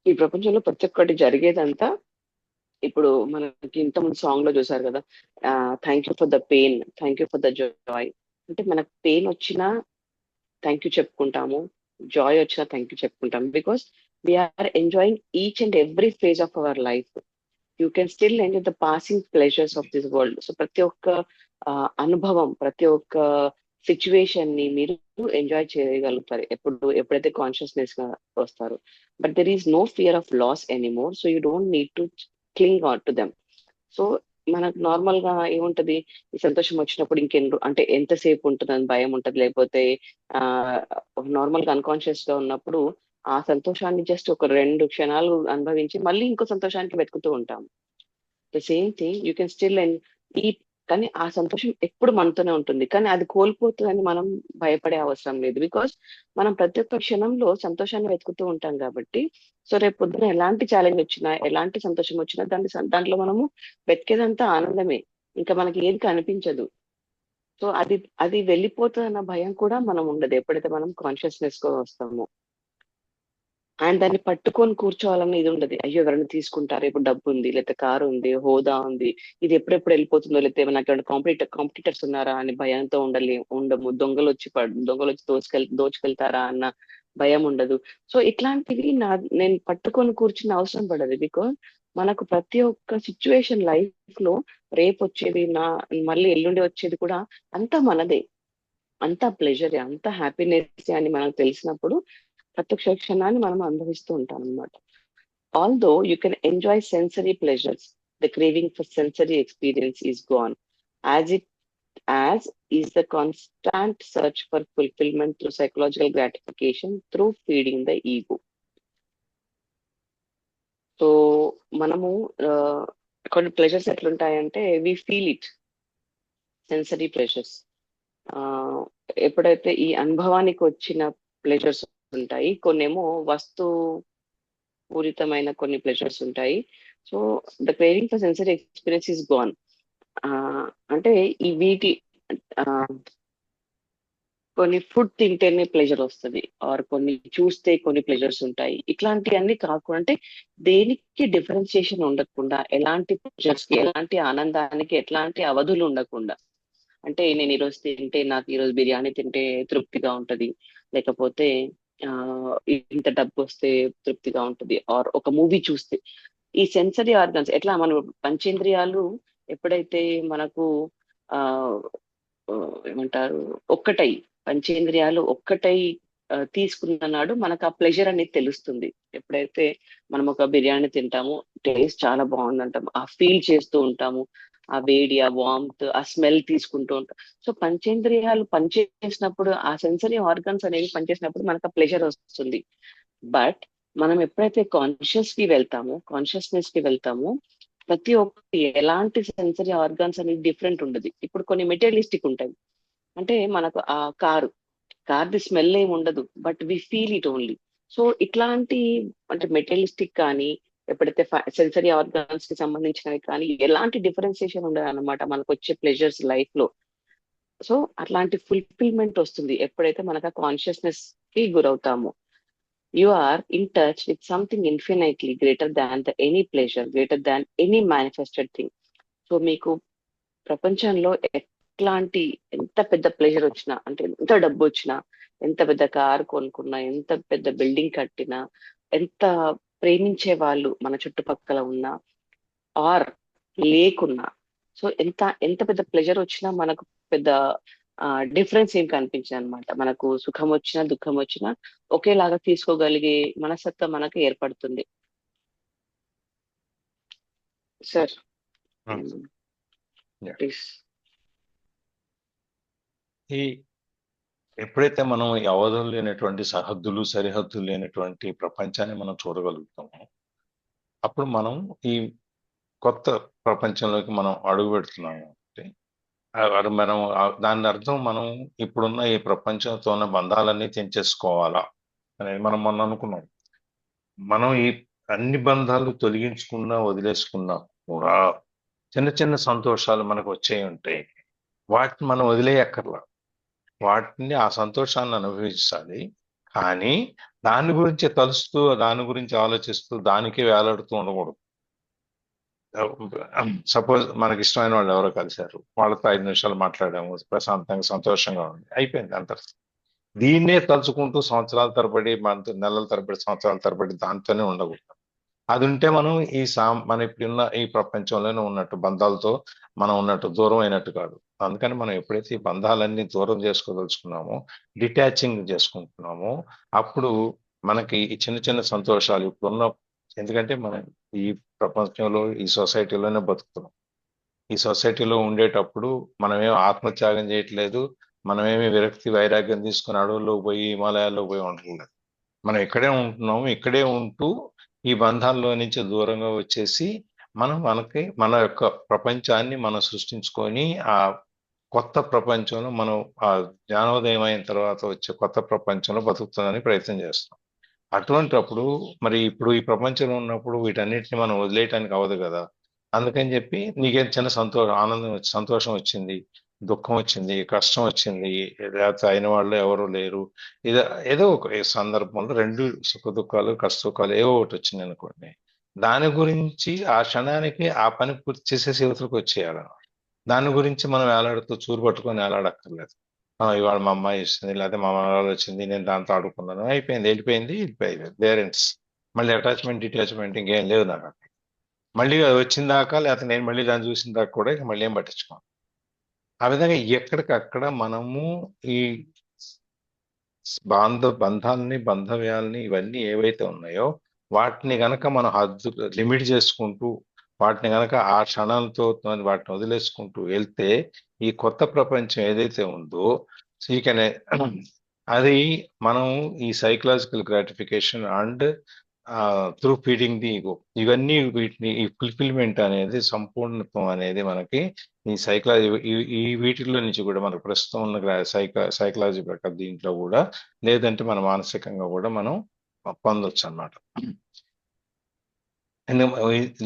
ఈ ప్రపంచంలో ప్రతి ఒక్కటి జరిగేదంతా, ఇప్పుడు మనకి ఇంతకుముందు సాంగ్ లో చూసారు కదా, thank you for the pain, thank you for the joy. అంటే మనకు పెయిన్ వచ్చినా థ్యాంక్ యూ చెప్పుకుంటాము, జాయ్ వచ్చినా థ్యాంక్ యూ చెప్పుకుంటాము. Because we are enjoying each and every phase of our life. You can still enjoy the passing pleasures of this world. So ప్రతి ఒక్క అనుభవం, ప్రతి ఒక్క సిచ్యువేషన్ ని మీరు ఎంజాయ్ చేయగలుగుతారు ఎప్పుడైతే కాన్షియస్నెస్ గా వస్తారు. But there is no fear of loss anymore. So you don't need to cling on to them. So మనకు నార్మల్ గా ఏముంటది, ఈ సంతోషం వచ్చినప్పుడు అంటే ఎంతసేపు ఉంటుందని భయం ఉంటది. లేకపోతే నార్మల్ గా అన్కాన్షియస్ గా ఉన్నప్పుడు ఆ సంతోషాన్ని జస్ట్ ఒక 2 క్షణాలు అనుభవించి మళ్ళీ ఇంకో సంతోషానికి వెతుకుతూ ఉంటాం. The same thing you can still కానీ ఆ సంతోషం ఎప్పుడు మనతోనే ఉంటుంది. కానీ అది కోల్పోతుందని మనం భయపడే అవసరం లేదు. బికాస్ మనం ప్రతి ఒక్క క్షణంలో సంతోషాన్ని వెతుకుతూ ఉంటాం కాబట్టి, సో రేపు పొద్దున ఎలాంటి ఛాలెంజ్ వచ్చినా, ఎలాంటి సంతోషం వచ్చినా దాంట్లో మనము వెతికేదంతా ఆనందమే. ఇంకా మనకి ఏది కనిపించదు. సో అది వెళ్ళిపోతుందన్న భయం కూడా మనం ఉండదు ఎప్పుడైతే మనం కాన్షియస్నెస్ గా వస్తామో. అండ్ దాన్ని పట్టుకొని కూర్చోవాలని ఇది ఉండదు. అయ్యో ఎవరైనా తీసుకుంటారు, ఇప్పుడు డబ్బు ఉంది, లేకపోతే కారు ఉంది, హోదా ఉంది, ఇది ఎప్పుడెప్పుడు వెళ్ళిపోతుందో, లేకపోతే నాకు కాంపిటీటర్స్ ఉన్నారా అని భయంతో ఉండము. దొంగలు వచ్చి దోచుకెళ్తారా అన్న భయం ఉండదు. సో ఇట్లాంటివి నేను పట్టుకొని కూర్చున్న అవసరం పడదు. బికాస్ మనకు ప్రతి ఒక్క సిచ్యువేషన్ లైఫ్ లో రేపు వచ్చేది, మళ్ళీ ఎల్లుండి వచ్చేది కూడా అంతా మనదే, అంతా ప్లెజరే, అంతా హ్యాపీనెస్ అని మనకు తెలిసినప్పుడు ప్రత్యక్ష క్షణాన్ని మనం అనుభవిస్తూ ఉంటాం అన్నమాట. Although you can enjoy sensory pleasures, the craving for sensory experience is gone, as is the constant search for fulfillment through psychological gratification through feeding the ego. So మనము కొన్ని ప్లెజర్స్ ఎట్లుంటాయంటే we feel it, sensory pleasures. ఎప్పుడైతే ఈ అనుభవానికి వచ్చిన ప్లెజర్స్ ఉంటాయి, కొన్నేమో పూరితమైన కొన్ని ప్లెజర్స్ ఉంటాయి. So the craving for sensory experience is gone. అంటే ఈ వీటి కొన్ని ఫుడ్ తింటేనే ప్లెజర్ వస్తుంది, ఆర్ కొన్ని చూస్తే కొన్ని ప్లెజర్స్ ఉంటాయి. ఇట్లాంటివన్నీ కాకుండా అంటే దేనికి డిఫరెన్సియేషన్ ఉండకుండా, ఎలాంటి ప్లెజర్స్ కి, ఎలాంటి ఆనందానికి ఎట్లాంటి అవధులు ఉండకుండా, అంటే నేను ఈరోజు తింటే నాకు ఈరోజు బిర్యానీ తింటే తృప్తిగా ఉంటది, లేకపోతే ఆ ఇంత డబ్బు వస్తే తృప్తిగా ఉంటది, ఆర్ ఒక మూవీ చూస్తే. ఈ సెన్సరీ ఆర్గన్స్ ఎట్లా మనం పంచేంద్రియాలు ఎప్పుడైతే మనకు ఆ ఏమంటారు ఒక్కటై, పంచేంద్రియాలు ఒక్కటై తీసుకున్న నాడు మనకు ఆ ప్లెజర్ అనేది తెలుస్తుంది. ఎప్పుడైతే మనం ఒక బిర్యానీ తింటామో టేస్ట్ చాలా బాగుందంటాం, ఆ ఫీల్ చేస్తూ ఉంటాము, ఆ వేడి, ఆ వామ్త్, ఆ స్మెల్ తీసుకుంటూ ఉంటాం. సో పంచేంద్రియాలు పనిచేసినప్పుడు, ఆ సెన్సరీ ఆర్గన్స్ అనేవి పనిచేసినప్పుడు మనకు ఆ ప్లెజర్ వస్తుంది. బట్ మనం ఎప్పుడైతే కాన్షియస్నెస్ కి వెళ్తామో ప్రతి ఒక్కటి ఎలాంటి సెన్సరీ ఆర్గాన్స్ అనేది డిఫరెంట్ ఉండదు. ఇప్పుడు కొన్ని మెటీరియలిస్టిక్ ఉంటాయి, అంటే మనకు ఆ కార్ది స్మెల్ ఏమి ఉండదు, but we feel it only. So ఇట్లాంటి అంటే మెటీరియలిస్టిక్ కానీ, ఎప్పుడైతే సెన్సరీ ఆర్గాన్స్ కి సంబంధించినవి కానీ ఎలాంటి డిఫరెన్సియేషన్ ఉండదు అనమాట మనకు వచ్చే ప్లెజర్స్ లైఫ్ లో. సో అట్లాంటి ఫుల్ఫిల్మెంట్ వస్తుంది ఎప్పుడైతే మనకు ఆ కాన్షియస్నెస్ కి గురవుతామో. You are in touch with something infinitely greater than any pleasure, greater than any manifested thing. So మీకు ప్రపంచంలో ఎట్లాంటి ఎంత పెద్ద ప్లెజర్ వచ్చినా, అంటే ఎంత డబ్బు వచ్చినా, ఎంత పెద్ద కారు కొనుక్కున్నా, ఎంత పెద్ద బిల్డింగ్ కట్టినా, ఎంత ప్రేమించే వాళ్ళు మన చుట్టుపక్కల ఉన్నా ఆర్ లేకున్నా, సో ఎంత ఎంత పెద్ద ప్లెజర్ వచ్చినా మనకు పెద్ద డిఫరెన్స్ ఏం కనిపించదు అనమాట. మనకు సుఖం వచ్చినా దుఃఖం వచ్చినా ఒకేలాగా తీసుకోగలిగే మనస్తత్వం మనకు ఏర్పడుతుంది. Sir Yeah. ప్లీజ్. ఈ ఎప్పుడైతే మనం ఈ అవధులు లేనటువంటి, సరిహద్దులు లేనటువంటి ప్రపంచాన్ని మనం చూడగలుగుతామో, అప్పుడు మనం ఈ కొత్త ప్రపంచంలోకి మనం అడుగు పెడుతున్నాం కాబట్టి అది మనం దాని అర్థం మనం ఇప్పుడున్న ఈ ప్రపంచంతో ఉన్న బంధాలన్నీ తెంచేసుకోవాలా అనేది మనం మొన్న అనుకున్నాం. మనం ఈ అన్ని బంధాలు తొలగించుకున్నా వదిలేసుకున్నా కూడా చిన్న చిన్న సంతోషాలు మనకు వచ్చే ఉంటాయి. వాటిని మనం వదిలేయక్కర్లా, వాటిని ఆ సంతోషాన్ని అనుభవించాలి. కానీ దాని గురించి తలుస్తూ, దాని గురించి ఆలోచిస్తూ, దానికే వేలాడుతూ ఉండకూడదు. సపోజ్ మనకి ఇష్టమైన వాళ్ళు ఎవరో కలిశారు, వాళ్ళతో 5 నిమిషాలు మాట్లాడాము, ప్రశాంతంగా సంతోషంగా ఉంది, అయిపోయింది అంత. దీన్నే తలుచుకుంటూ సంవత్సరాల తరబడి, నెలల తరబడి, సంవత్సరాల తరబడి దాంతోనే ఉండకూడదు. అది ఉంటే మనం మన ఇప్పుడున్న ఈ ప్రపంచంలోనే ఉన్నట్టు, బంధాలతో మనం ఉన్నట్టు దూరం అయినట్టు కాదు. అందుకని మనం ఎప్పుడైతే ఈ బంధాలన్నీ దూరం చేసుకోదలుచుకున్నామో, డిటాచింగ్ చేసుకుంటున్నామో, అప్పుడు మనకి ఈ చిన్న చిన్న సంతోషాలు ఇప్పుడున్న, ఎందుకంటే మనం ఈ ప్రపంచంలో ఈ సొసైటీలోనే బతుకుతున్నాం. ఈ సొసైటీలో ఉండేటప్పుడు మనమేం ఆత్మత్యాగం చేయట్లేదు, మనమేమి విరక్తి వైరాగ్యం తీసుకుని అడవుల్లో పోయి హిమాలయాల్లో పోయి ఉండట్లేదు. మనం ఇక్కడే ఉంటున్నాము. ఇక్కడే ఉంటూ ఈ బంధాల్లో నుంచి దూరంగా వచ్చేసి మనకి మన యొక్క ప్రపంచాన్ని మనం సృష్టించుకొని, ఆ కొత్త ప్రపంచంలో మనం ఆ జ్ఞానోదయం అయిన తర్వాత వచ్చే కొత్త ప్రపంచంలో బతుకుతుందని ప్రయత్నం చేస్తాం. అటువంటప్పుడు మరి ఇప్పుడు ఈ ప్రపంచంలో ఉన్నప్పుడు వీటన్నిటిని మనం వదిలేయటానికి అవ్వదు కదా. అందుకని చెప్పి నీకేం చిన్న ఆనందం సంతోషం వచ్చింది, దుఃఖం వచ్చింది, కష్టం వచ్చింది, లేకపోతే అయిన వాళ్ళు ఎవరు లేరు, ఏదో ఒక సందర్భంలో 2 సుఖ దుఃఖాలు, కష్ట సుఖాలు ఏవో ఒకటి వచ్చింది అనుకోండి, దాని గురించి ఆ క్షణానికి ఆ పని పూర్తి చేసేసి యువతలకు వచ్చేయాలన్నమాట. దాని గురించి మనం వేలాడుతూ చూరు పట్టుకొని వేలాడక్కర్లేదు. ఇవాళ మా అమ్మాయి ఇస్తుంది, లేకపోతే మా మనవరాలు వచ్చింది, నేను దాంతో ఆడుకున్నాను, అయిపోయింది, వెళ్ళిపోయింది. పేరెంట్స్ మళ్ళీ అటాచ్మెంట్ డిటాచ్మెంట్ ఇంకేం లేదు నాకు. మళ్ళీ అది వచ్చిన దాకా, లేకపోతే నేను మళ్ళీ దాన్ని చూసిన దాకా కూడా ఇక మళ్ళీ ఏం పట్టించుకోను. ఆ విధంగా ఎక్కడికక్కడ మనము ఈ బంధాలని, బంధవ్యాలని, ఇవన్నీ ఏవైతే ఉన్నాయో వాటిని గనక మనం లిమిట్ చేసుకుంటూ, వాటిని గనక ఆ క్షణాలతో వాటిని వదిలేసుకుంటూ వెళ్తే, ఈ కొత్త ప్రపంచం ఏదైతే ఉందో అది మనం ఈ psychological gratification and through feeding the ego, ఇవన్నీ వీటిని, ఈ ఫుల్ఫిల్మెంట్ అనేది, సంపూర్ణత్వం అనేది మనకి ఈ సైకలాజీ ఈ వీటిల్లో నుంచి కూడా మనకు ప్రస్తుతం ఉన్న సైకలాజీ ప్రకారం దీంట్లో కూడా, లేదంటే మన మానసికంగా కూడా మనం పొందొచ్చు అన్నమాట.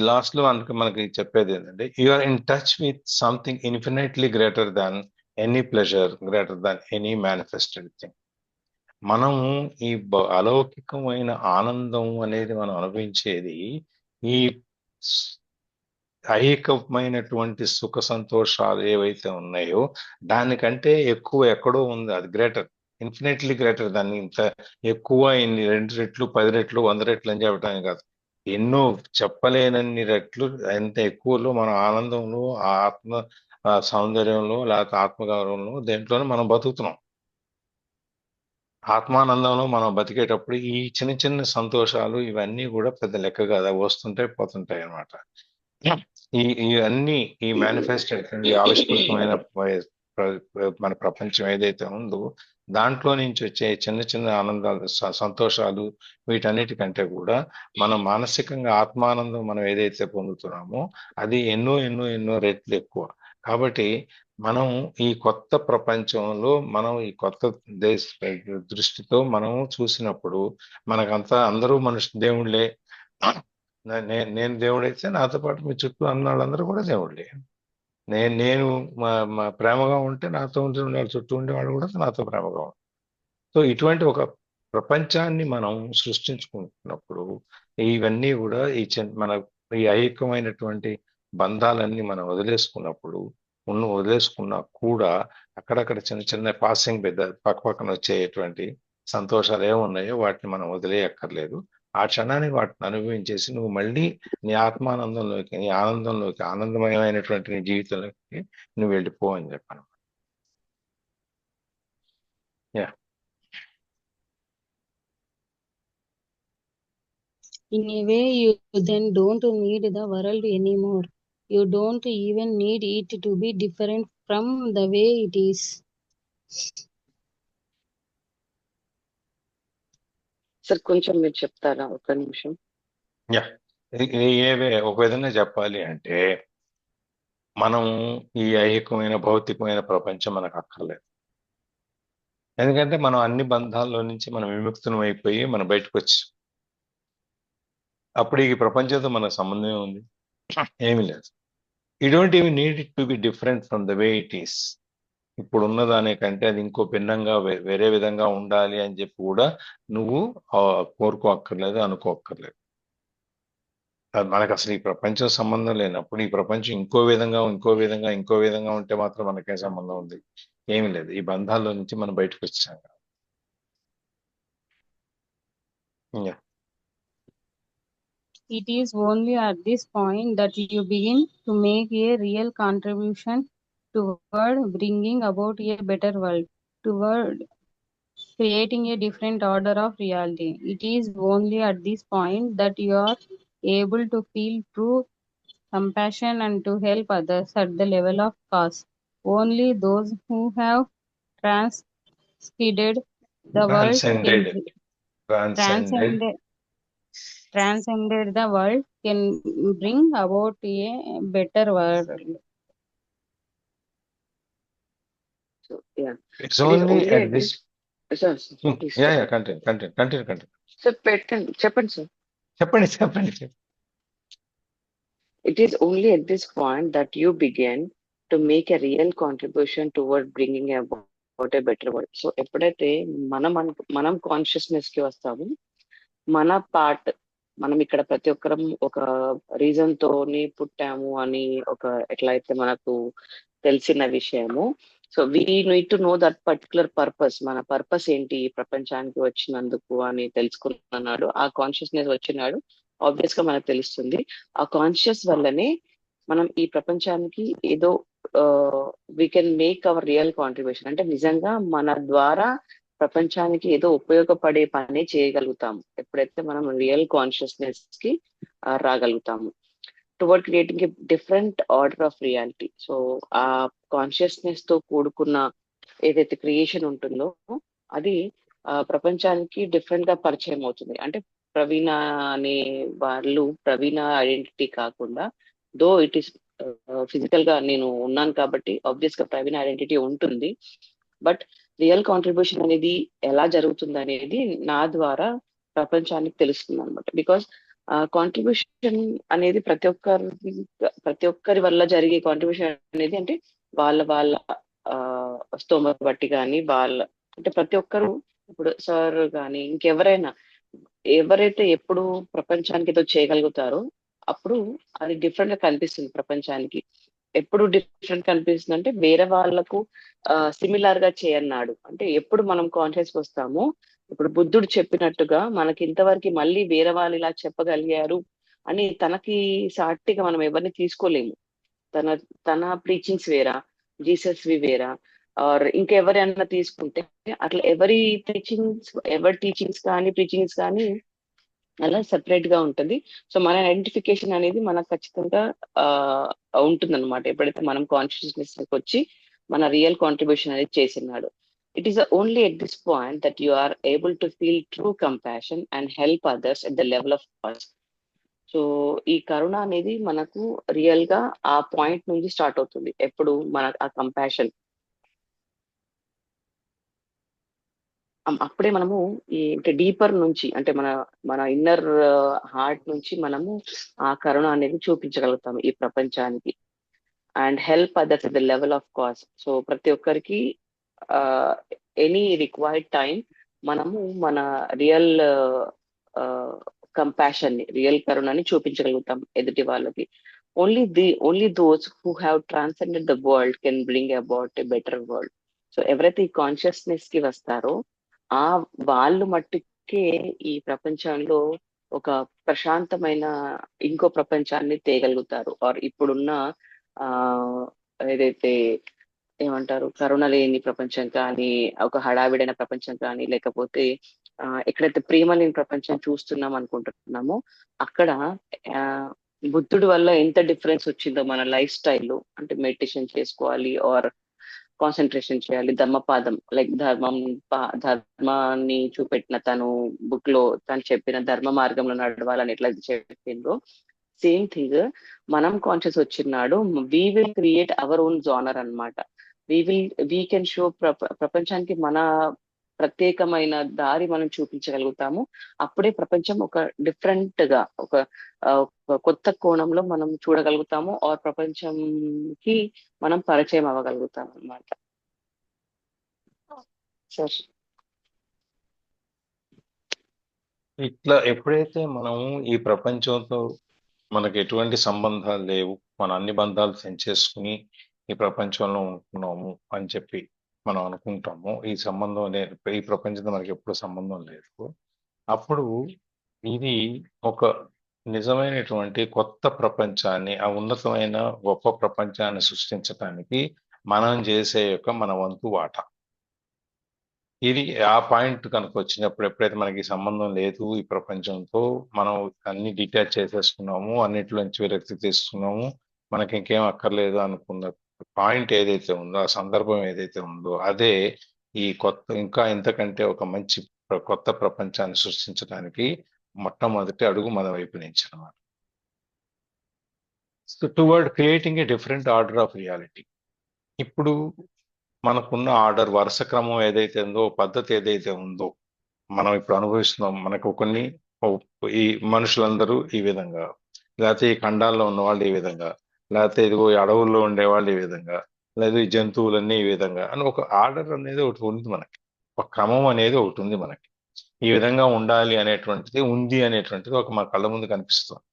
లాస్ట్ లో మనకి చెప్పేది ఏంటంటే you are in touch with something infinitely greater than any pleasure, greater than any manifested thing. మనము ఈ అలౌకికమైన ఆనందం అనేది మనం అనుభవించేది ఈ ఐహికమైనటువంటి సుఖ సంతోషాలు ఏవైతే ఉన్నాయో దానికంటే ఎక్కువ ఎక్కడో ఉంది. అది గ్రేటర్, ఇన్ఫినిట్లీ గ్రేటర్. దాన్ని ఇంత ఎక్కువ ఇన్ని 2 రెట్లు 10 రెట్లు 100 రెట్లు అని చెప్పడానికి కాదు, ఎన్నో చెప్పలేనన్ని రెట్లు ఎంత ఎక్కువలో మన ఆనందంలో, ఆత్మ సౌందర్యంలో, లేకపోతే ఆత్మగౌరవంలో దేంట్లోనే మనం బతుకుతున్నాం. ఆత్మానందంలో మనం బతికేటప్పుడు ఈ చిన్న చిన్న సంతోషాలు ఇవన్నీ కూడా పెద్ద లెక్క కాదు, వస్తుంటాయి పోతుంటాయి అన్నమాట. ఇవన్నీ ఈ మేనిఫెస్టెడ్, ఈ ఆవిష్కృతమైన మన ప్రపంచం ఏదైతే ఉందో దాంట్లో నుంచి వచ్చే చిన్న చిన్న ఆనందాలు, సంతోషాలు, వీటన్నిటికంటే కూడా మనం మానసికంగా ఆత్మానందం మనం ఏదైతే పొందుతున్నామో అది ఎన్నో ఎన్నో ఎన్నో రెట్లు ఎక్కువ. కాబట్టి మనం ఈ కొత్త ప్రపంచంలో మనం ఈ కొత్త దేశ దృష్టితో మనం చూసినప్పుడు మనకంతా అందరూ దేవుళ్ళే. నేను దేవుడైతే నాతో పాటు మీ చుట్టూ అన్న వాళ్ళందరూ కూడా దేవుళ్ళే. నేను మా ప్రేమగా ఉంటే నాతో ఉండే వాళ్ళ చుట్టూ ఉండే వాళ్ళు కూడా నాతో ప్రేమగా ఉంటారు. సో ఇటువంటి ఒక ప్రపంచాన్ని మనం సృష్టించుకుంటున్నప్పుడు ఇవన్నీ కూడా మన ఈ ఐహికమైనటువంటి బంధాలన్నీ మనం వదిలేసుకున్నప్పుడు వదిలేసుకున్నా కూడా అక్కడక్కడ చిన్న చిన్న పాసింగ్ పక్కన వచ్చేటువంటి సంతోషాలు ఏమున్నాయో వాటిని మనం వదిలేయక్కర్లేదు. ఆ క్షణాన్ని వాటిని అనుభవించేసి నువ్వు మళ్ళీ నీ ఆత్మానందంలోకి, నీ ఆనందంలోకి, ఆనందమయమైనటువంటి నీ జీవితంలోకి నువ్వు వెళ్ళిపో అని చెప్పాను. Yeah. In a way, you then don't need the world anymore. You don't even need it to be different from the way it is. Sir కొంచెం మీరు చెప్తారా, ఒక నిమిషం? యా, ఒక విధంగా చెప్పాలి అంటే మనం ఈ ఐహికమైన భౌతికమైన ప్రపంచం మనకు అక్కర్లేదు. ఎందుకంటే మనం అన్ని బంధాల్లో నుంచి మనం విముక్తం అయిపోయి మనం బయటకు వచ్చి అప్పుడు ఈ ప్రపంచంతో మనకు సంబంధం ఉంది, ఏమీ లేదు. You don't even need it to be different from the way it is. ఇప్పుడు ఉన్న దానికంటే అది ఇంకో భిన్నంగా వేరే విధంగా ఉండాలి అని చెప్పి కూడా నువ్వు కోరుకోక్కర్లేదు, అనుకోక్కర్లేదు. మనకు అసలు ఈ ప్రపంచం సంబంధం లేనప్పుడు ఈ ప్రపంచం ఇంకో విధంగా ఉంటే మాత్రం మనకేం సంబంధం ఉంది? ఏమీ లేదు. ఈ బంధాల్లో నుంచి మనం బయటకు వచ్చాం. It is only at this point that you begin to make a real contribution toward bringing about a better world, toward creating a different order of reality. It is only at this point that you are able to feel true compassion and to help others at the level of cause. Only those who have transcended the world transcended the world can bring about a better world. So yeah, it's only at this. Sir, please. Yeah, continue. Sir, చెప్పండి సార్. చెప్పండి. It is only at this point that you begin to make a real contribution toward bringing about a better world. So ఎప్పుడైతే మనం కాన్షియస్నెస్ కి వస్తాము, మన పార్ట్, మనం ఇక్కడ ప్రతి ఒక్కరం ఒక రీజన్ తోని పుట్టాము అని ఒక ఎట్లయితే మనకు తెలిసిన విషయము. So we need to know that particular purpose. మన పర్పస్ ఏంటి ఈ ప్రపంచానికి వచ్చినందుకు అని తెలుసుకున్నాడు, ఆ కాన్షియస్నెస్ వచ్చినాడు, ఆబ్వియస్ గా మనకు తెలుస్తుంది. ఆ కాన్షియస్ వల్లనే మనం ఈ ప్రపంచానికి ఏదో we can make our real contribution. అంటే నిజంగా మన ద్వారా ప్రపంచానికి ఏదో ఉపయోగపడే పని చేయగలుగుతాము ఎప్పుడైతే మనం రియల్ కాన్షియస్నెస్ కి రాగలుగుతాము. Toward creating a different order of reality. So ఆ కాన్షియస్నెస్ తో కూడుకున్న ఏదైతే క్రియేషన్ ఉంటుందో అది ప్రపంచానికి డిఫరెంట్ గా పరిచయం అవుతుంది. అంటే ప్రవీణ అనే వాళ్ళు ప్రవీణ ఐడెంటిటీ కాకుండా, దో ఇట్ ఈస్ ఫిజికల్ గా నేను ఉన్నాను కాబట్టి ఆబ్వియస్ గా ప్రవీణ ఐడెంటిటీ ఉంటుంది, బట్ రియల్ కాంట్రిబ్యూషన్ అనేది ఎలా జరుగుతుంది అనేది నా ద్వారా ప్రపంచానికి తెలుస్తుంది అనమాట. బికాస్ కాంట్రిబ్యూషన్ అనేది ప్రతి ఒక్కరి వల్ల జరిగే కాంట్రిబ్యూషన్ అనేది అంటే వాళ్ళ ఆ, స్తోమత బట్టి కానీ అంటే ప్రతి ఒక్కరు ఇప్పుడు సార్ కానీ ఇంకెవరైనా ఎవరైతే ఎప్పుడు ప్రపంచానికి ఏదో చేయగలుగుతారో అప్పుడు అది డిఫరెంట్ గా కనిపిస్తుంది ప్రపంచానికి. ఎప్పుడు డిఫరెంట్ కనిపిస్తుంది అంటే వేరే వాళ్ళకు సిమిలర్ గా చేయన్నాడు. అంటే ఎప్పుడు మనం కాన్షియస్ వస్తామో ఇప్పుడు బుద్ధుడు చెప్పినట్టుగా మనకి ఇంతవరకు మళ్ళీ వేరే వాళ్ళు ఇలా చెప్పగలిగారు అని తనకి సాటిగా మనం ఎవరిని తీసుకోలేము. తన తన ప్రీచింగ్స్ వేరా, జీసస్ వి వేరా, ఆర్ ఇంకెవరైనా తీసుకుంటే అట్లా ఎవరి టీచింగ్స్ కానీ ప్రీచింగ్స్ కానీ అలా సెపరేట్ గా ఉంటుంది. సో మన ఐడెంటిఫికేషన్ అనేది మనకు ఖచ్చితంగా ఉంటుందన్నమాట ఎప్పుడైతే మనం కాన్షియస్నెస్ వచ్చి మన రియల్ కాంట్రిబ్యూషన్ అనేది చేసినాడు. It is only at this point that you are able to feel true compassion and help others at the level of cause. So ఈ కరుణ అనేది మనకు రియల్ గా ఆ పాయింట్ నుంచి స్టార్ట్ అవుతుంది. ఎప్పుడు మన ఆ కంపాషన్ అప్పుడే మనము ఈ డీపర్ నుంచి అంటే మన ఇన్నర్ హార్ట్ నుంచి మనము ఆ కరుణ అనేది చూపించగలుగుతాము ఈ ప్రపంచానికి. And help others at the level of cause. So ప్రతి ఒక్కరికి ఎనీ రిక్వైర్డ్ టైం మనము మన రియల్ కంపాషన్ ని, రియల్ కరుణని చూపించగలుగుతాం ఎదుటి వాళ్ళకి. Only those who have transcended the world can bring about a better world. So ఎవరైతే ఈ కాన్షియస్నెస్ కి వస్తారో ఆ వాళ్ళు మట్టుకే ఈ ప్రపంచంలో ఒక ప్రశాంతమైన ఇంకో ప్రపంచాన్ని తేగలుగుతారు. ఆర్ ఇప్పుడున్న ఆ ఏదైతే ఏమంటారు కరుణ లేని ప్రపంచం కానీ, ఒక హడావిడైన ప్రపంచం కానీ, లేకపోతే ఎక్కడైతే ప్రేమ లేని ప్రపంచం చూస్తున్నాం అనుకుంటున్నామో అక్కడ ఆ బుద్ధుడి వల్ల ఎంత డిఫరెన్స్ వచ్చిందో మన లైఫ్ స్టైల్లో. అంటే మెడిటేషన్ చేసుకోవాలి ఆర్ కాన్సన్ట్రేషన్ చేయాలి, ధర్మపాదం లైక్ ధర్మాన్ని చూపెట్టిన తను బుక్ లో తను చెప్పిన ధర్మ మార్గంలో నడవాలని ఎట్లా చెప్పిందో సేమ్ థింగ్ మనం కాన్షియస్ వచ్చినాడు we will create our own genre అన్నమాట. వీ కెన్ షో ప్రపంచానికి మన ప్రత్యేకమైన దారి మనం చూపించగలుగుతాము. అప్పుడే ప్రపంచం ఒక డిఫరెంట్ గా ఒక కొత్త కోణంలో మనం చూడగలుగుతాము ఆర్ ప్రపంచంకి మనం పరిచయం అవ్వగలుగుతాం అన్నమాట. సార్ ఇట్లా ఎప్పుడైతే మనము ఈ ప్రపంచంతో మనకి ఎటువంటి సంబంధాలు లేవు, మన అన్ని బంధాలు తెంచేసుకుని ఈ ప్రపంచంలో ఉంటున్నాము అని చెప్పి మనం అనుకుంటాము, ఈ సంబంధం లేదు, ఈ ప్రపంచంతో మనకి ఎప్పుడు సంబంధం లేదు, అప్పుడు ఇది ఒక నిజమైనటువంటి కొత్త ప్రపంచాన్ని, ఆ ఉన్నతమైన గొప్ప ప్రపంచాన్ని సృష్టించడానికి మనం చేసే మన వంతు వాటా. ఇది ఆ పాయింట్ కనుక వచ్చినప్పుడు ఎప్పుడైతే మనకి సంబంధం లేదు ఈ ప్రపంచంతో, మనం అన్ని డిటాచ్ చేసేసుకున్నాము, అన్నిటిలోంచి విరక్తి తీసుకున్నాము, మనకి ఇంకేం అక్కర్లేదు అనుకున్న పాయింట్ ఏదైతే ఉందో, ఆ సందర్భం ఏదైతే ఉందో, అదే ఈ ఇంకా ఇంతకంటే ఒక మంచి కొత్త ప్రపంచాన్ని సృష్టించడానికి మొట్టమొదటి అడుగు మన వైపు నుంచి అన్నమాట. So towards creating a different order of reality. ఇప్పుడు మనకున్న ఆర్డర్, వరుస క్రమం ఏదైతే ఉందో, పద్ధతి ఏదైతే ఉందో, మనం ఇప్పుడు అనుభవిస్తున్నాం. మనకు కొన్ని ఈ మనుషులందరూ ఈ విధంగా, లేకపోతే ఈ ఖండాల్లో ఉన్న వాళ్ళు ఈ విధంగా, లేకపోతే ఇదిగో ఈ అడవుల్లో ఉండేవాళ్ళు ఈ విధంగా, లేదా ఈ జంతువులన్నీ ఈ విధంగా అని ఒక ఆర్డర్ అనేది ఒకటి ఉంది మనకి, ఒక క్రమం అనేది ఒకటి ఉంది మనకి. ఈ విధంగా ఉండాలి అనేటువంటిది ఉంది అనేటువంటిది ఒక మన కళ్ళ ముందు కనిపిస్తుంది.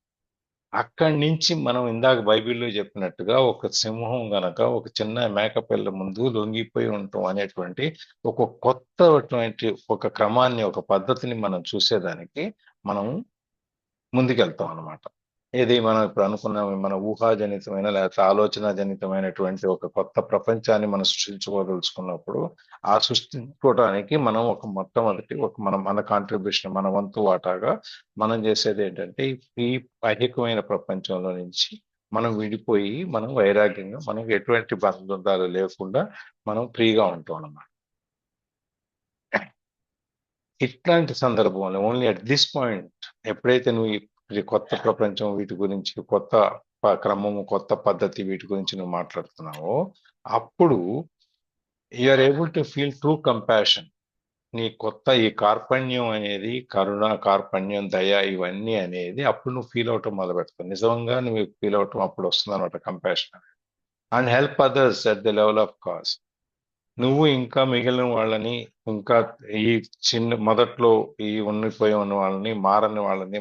అక్కడి నుంచి మనం ఇందాక బైబిల్లో చెప్పినట్టుగా ఒక సింహం గనక ఒక చిన్న మేకపిల్ల ముందు లొంగిపోయి ఉంటాం అనేటువంటి ఒక కొత్తటువంటి ఒక క్రమాన్ని, ఒక పద్ధతిని మనం చూసేదానికి మనం ముందుకెళ్తాం అన్నమాట. ఏది మనం ఇప్పుడు అనుకున్న మన ఊహాజనితమైన లేకపోతే ఆలోచన జనితమైనటువంటి ఒక కొత్త ప్రపంచాన్ని మనం సృష్టించుకోదలుచుకున్నప్పుడు, ఆ సృష్టించుకోవడానికి మనం ఒక మొట్టమొదటి మన కాంట్రిబ్యూషన్, మన వంతు వాటాగా మనం చేసేది ఏంటంటే ఈ ఐహికమైన ప్రపంచంలో నుంచి మనం విడిపోయి, మనం వైరాగ్యంగా, మనకు ఎటువంటి బంధాలు లేకుండా మనం ఫ్రీగా ఉంటాం అన్నమాట. ఇట్లాంటి సందర్భంలో ఓన్లీ అట్ దిస్ పాయింట్ ఎప్పుడైతే నువ్వు ఈ కొత్త ప్రపంచం వీటి గురించి, కొత్త క్రమము, కొత్త పద్ధతి వీటి గురించి నువ్వు మాట్లాడుతున్నావో, అప్పుడు you are able to feel true compassion. నీ కొత్త ఈ కార్పణ్యం అనేది కరుణ, కార్పణ్యం, దయ ఇవన్నీ అనేది అప్పుడు నువ్వు ఫీల్ అవటం మొదలు పెడతావు. నిజంగా నువ్వు ఫీల్ అవటం అప్పుడు వస్తుంది అనమాట compassion. And help others at the level of cause. నువ్వు ఇంకా మిగిలిన వాళ్ళని, ఇంకా ఈ మొదట్లో ఈ ఉండిపోయి ఉన్న వాళ్ళని, మారని వాళ్ళని,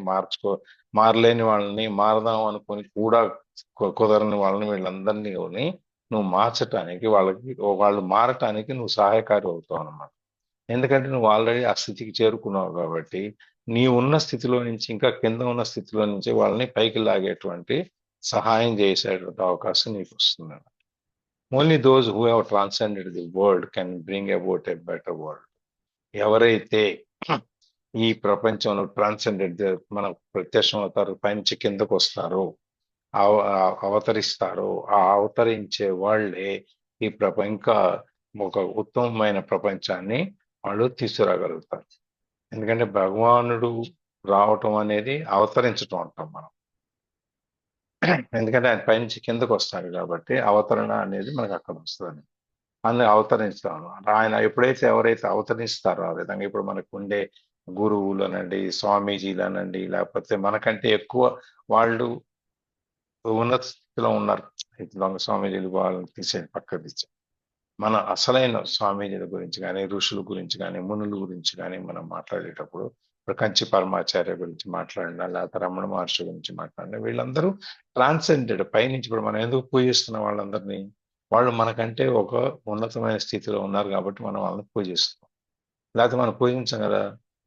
మారలేని వాళ్ళని, మారదాం అనుకుని కూడా కుదరని వాళ్ళని, వీళ్ళందరినీ నువ్వు మార్చటానికి, వాళ్ళు మారటానికి నువ్వు సహాయకారి అవుతావు అన్నమాట. ఎందుకంటే నువ్వు ఆల్రెడీ ఆ స్థితికి చేరుకున్నావు కాబట్టి, నీ ఉన్న స్థితిలో నుంచి ఇంకా కింద ఉన్న స్థితిలో నుంచి వాళ్ళని పైకి లాగేటువంటి సహాయం చేసేటువంటి అవకాశం నీకు వస్తుంది. Only those who have transcended the world can bring about a better world. ఎవరైతే ఈ ప్రపంచంలో ట్రాన్సెండెడ్, మన ప్రత్యక్షం అవుతారు, పైనుంచి కిందకు వస్తారో, అవతరిస్తారో, ఆ అవతరించే వాళ్ళే ఈ ఇంకా ఒక ఉత్తమమైన ప్రపంచాన్ని వాళ్ళు తీసుకురాగలుగుతారు. ఎందుకంటే భగవానుడు రావటం అనేది అవతరించటం అంటాం మనం. ఎందుకంటే ఆయన పైనుంచి కిందకు వస్తాడు కాబట్టి అవతరణ అనేది మనకు అక్కడ వస్తుంది. అందులో అవతరిస్తాను ఆయన ఎప్పుడైతే ఎవరైతే అవతరిస్తారో ఆ విధంగా, ఇప్పుడు మనకు ఉండే గురువులు అనండి, స్వామీజీలు అనండి, లేకపోతే మనకంటే ఎక్కువ వాళ్ళు ఉన్నత స్థితిలో ఉన్నారు. దొంగ స్వామీజీలు వాళ్ళని తీసేది పక్కకు తీసే, మన అసలైన స్వామీజీల గురించి కానీ, ఋషుల గురించి కానీ, మునుల గురించి కానీ మనం మాట్లాడేటప్పుడు, ఇప్పుడు కంచి పరమాచార్య గురించి మాట్లాడినా, లేకపోతే రమణ మహర్షి గురించి మాట్లాడినా, వీళ్ళందరూ ట్రాన్సెండెడ్, పైనుంచి. ఇప్పుడు మనం ఎందుకు పూజిస్తున్నాం వాళ్ళందరినీ? వాళ్ళు మనకంటే ఒక ఉన్నతమైన స్థితిలో ఉన్నారు కాబట్టి మనం వాళ్ళని పూజిస్తున్నాం. లేకపోతే మనం పూజించాం కదా.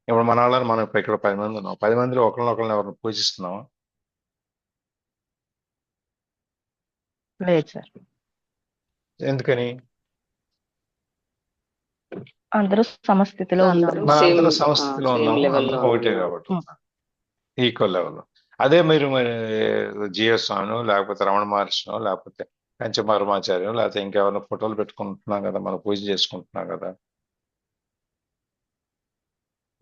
ఇప్పుడు మన వాళ్ళని మనం ఇక్కడ 10 మంది ఉన్నాం, 10 మందిలో ఒకరిని ఎవరిని పూజిస్తున్నాం? లేదు సార్, ఎందుకని? అందరూ సమస్థితిలో అందరూ ఉన్నాము. మనందరం సేమ్ సమస్థితిలో సేమ్ ఉన్నాము, లెవెల్లో అందరం ఒకటే ఉన్నాం. కాబట్టి ఈక్వల్ లెవెల్. అదే మీరు మరి జిఎస్ స్వామినో, లేకపోతే రమణ మహర్షినో, లేకపోతే కంచి పరమాచార్యం, లేకపోతే ఇంకెవరినో ఫోటోలు పెట్టుకుంటున్నాం కదా, మనం పూజ చేసుకుంటున్నాం కదా.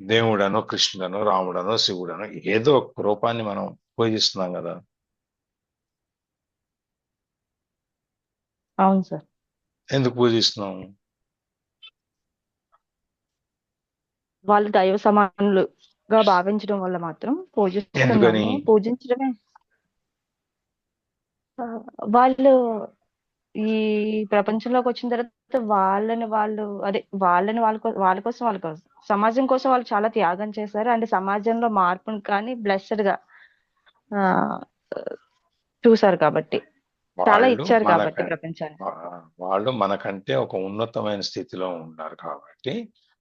దేవుడనో, కృష్ణుడనో, రాముడనో, శివుడనో ఏదో ఒక రూపాన్ని మనం పూజిస్తున్నాం కదా. అవును సార్. ఎందుకు పూజిస్తున్నాం? వాళ్ళు దైవ సమానులుగా భావించడం వల్ల మాత్రం పూజిస్తున్నాము. ఎందుకని? పూజించడమే ఆ, వాళ్ళు ఈ ప్రపంచంలోకి వచ్చిన తర్వాత వాళ్ళ కోసం సమాజం కోసం వాళ్ళు చాలా త్యాగం చేశారు. అండ్ సమాజంలో మార్పును కానీ బ్లెస్డ్ గా ఆ చూసారు కాబట్టి, చాలా వాళ్ళు ఇచ్చారు కాబట్టి మనక ప్రపంచానికి. వాళ్ళు మనకంటే ఒక ఉన్నతమైన స్థితిలో ఉన్నారు కాబట్టి,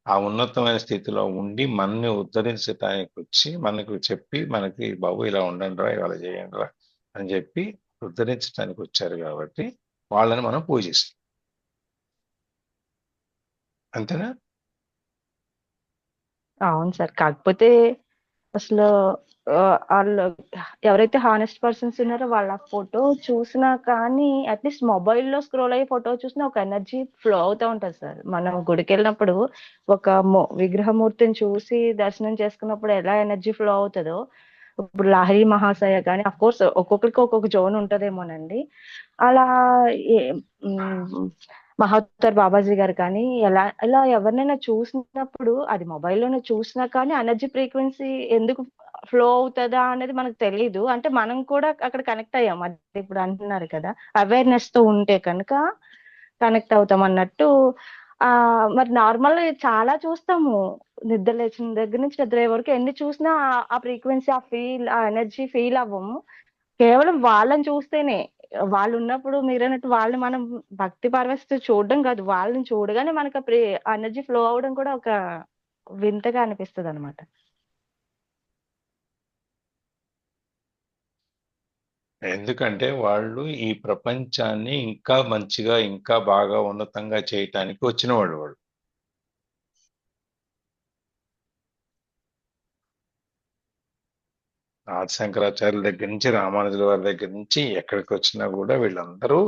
ఆ ఉన్నతమైన స్థితిలో ఉండి మనని ఉద్ధరించడానికి వచ్చి మనకు చెప్పి, మనకి బాబు ఇలా ఉండండి రా, ఇలా చేయండి రా అని చెప్పి ఉద్ధరించడానికి వచ్చారు కాబట్టి వాళ్ళని మనం పూజిస్తాం. అంతేనా? అవును సార్. కాకపోతే అసలు వాళ్ళు ఎవరైతే హానెస్ట్ పర్సన్స్ ఉన్నారో వాళ్ళ ఫోటో చూసినా కానీ, అట్లీస్ట్ మొబైల్లో స్క్రోల్ అయ్యే ఫోటో చూసినా ఒక ఎనర్జీ ఫ్లో అవుతూ ఉంటుంది సార్. మనం గుడికి వెళ్ళినప్పుడు ఒక విగ్రహమూర్తిని చూసి దర్శనం చేసుకున్నప్పుడు ఎలా ఎనర్జీ ఫ్లో అవుతుందో, ఇప్పుడు లహరి మహాశయ కానీ, అఫ్ కోర్స్ ఒక్కొక్కరికి ఒక్కొక్క జోన్ ఉంటదేమోనండి. అలా మహత్తర్ బాబాజీ గారు కానీ ఇలా ఎవరినైనా చూసినప్పుడు, అది మొబైల్లోనే చూసినా కానీ ఎనర్జీ ఫ్రీక్వెన్సీ ఎందుకు ఫ్లో అవుతుందా అనేది మనకు తెలియదు. అంటే మనం కూడా అక్కడ కనెక్ట్ అయ్యాం. అది ఇప్పుడు అంటున్నారు కదా, అవేర్నెస్ తో ఉంటే కనుక కనెక్ట్ అవుతాం అన్నట్టు. మరి నార్మల్ చాలా చూస్తాము, నిద్ర లేచిన దగ్గర నుంచి నిద్ర వరకు ఎన్ని చూసినా ఆ ఫ్రీక్వెన్సీ, ఆ ఎనర్జీ ఫీల్ అవ్వము. కేవలం వాళ్ళని చూస్తేనే, వాళ్ళు ఉన్నప్పుడు మీరన్నట్టు వాళ్ళని మనం భక్తి పరవశతో చూడడం కాదు, వాళ్ళని చూడగానే మనకు ఆ ఎనర్జీ ఫ్లో అవడం కూడా ఒక వింతగా అనిపిస్తుంది అనమాట. ఎందుకంటే వాళ్ళు ఈ ప్రపంచాన్ని ఇంకా మంచిగా, ఇంకా బాగా ఉన్నతంగా చేయటానికి వచ్చిన వాళ్ళు. ఆదిశంకరాచార్యుల దగ్గర నుంచి, రామానుజుల వారి దగ్గర నుంచి ఎక్కడికి వచ్చినా కూడా వీళ్ళందరూ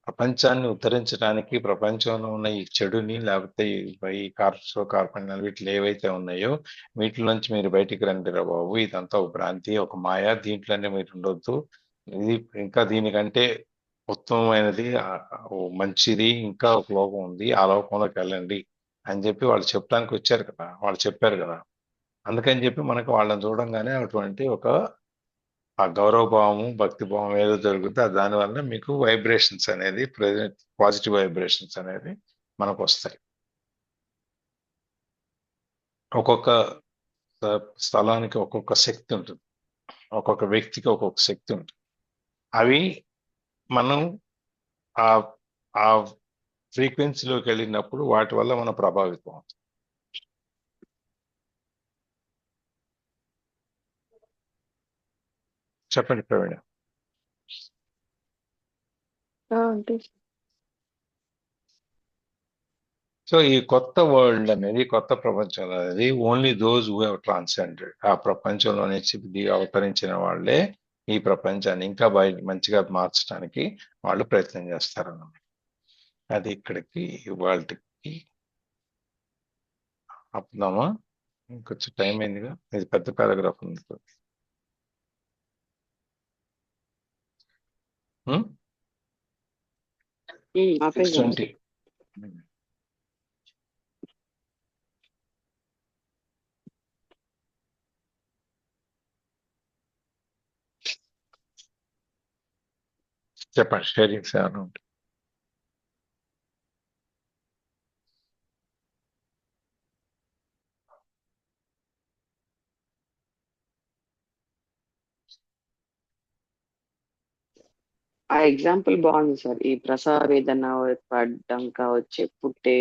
ప్రపంచాన్ని ఉద్ధరించడానికి, ప్రపంచంలో ఉన్న ఈ చెడుని, లేకపోతే ఈ కార్పణ్యాలు వీటిలో ఏవైతే ఉన్నాయో వీటి నుంచి మీరు బయటికి రండి రా బాబు, ఇదంతా ఒక భ్రాంతి, ఒక మాయ, దీంట్లోనే మీరు ఉండొద్దు, ఇది ఇంకా దీనికంటే ఉత్తమమైనది, మంచిది ఇంకా ఒక లోకం ఉంది, ఆ లోకంలోకి వెళ్ళండి అని చెప్పి వాళ్ళు చెప్పడానికి వచ్చారు కదా, వాళ్ళు చెప్పారు కదా. అందుకని చెప్పి మనకు వాళ్ళని చూడంగానే అటువంటి ఒక ఆ గౌరవభావము, భక్తిభావం ఏదో జరుగుతుందో దానివల్ల మీకు వైబ్రేషన్స్ అనేది, పాజిటివ్ వైబ్రేషన్స్ అనేది మనకు వస్తాయి. ఒక్కొక్క స్థలానికి ఒక్కొక్క శక్తి ఉంటుంది, ఒక్కొక్క వ్యక్తికి ఒక్కొక్క శక్తి ఉంటుంది. అవి మనం ఆ ఆ ఫ్రీక్వెన్సీలోకి వెళ్ళినప్పుడు వాటి వల్ల మనం ప్రభావితం అవుతాం. చెప్పండి ప్రవీణ. అంటే సో ఈ కొత్త వరల్డ్ అనేది, కొత్త ప్రపంచం అనేది only those who have transcended, ఆ ప్రపంచంలో నుంచి అవతరించిన వాళ్ళే ఈ ప్రపంచాన్ని ఇంకా మంచిగా మార్చడానికి వాళ్ళు ప్రయత్నం చేస్తారన్నమాట. అది ఇక్కడికి వాళ్ళకి ఆపుదామా? ఇంకొంచెం టైం అయిందిగా, ఇది పెద్ద పారాగ్రాఫ్ ఉంది. ఆపేద్దాం. 6:20. చెప్పండి, షేరింగ్స్ ఏమైనా ఉంటాయి? ఆ ఎగ్జాంపుల్ బాగుంది సార్. ఈ ప్రసవ వేదన పడ్డాక వచ్చే పుట్టే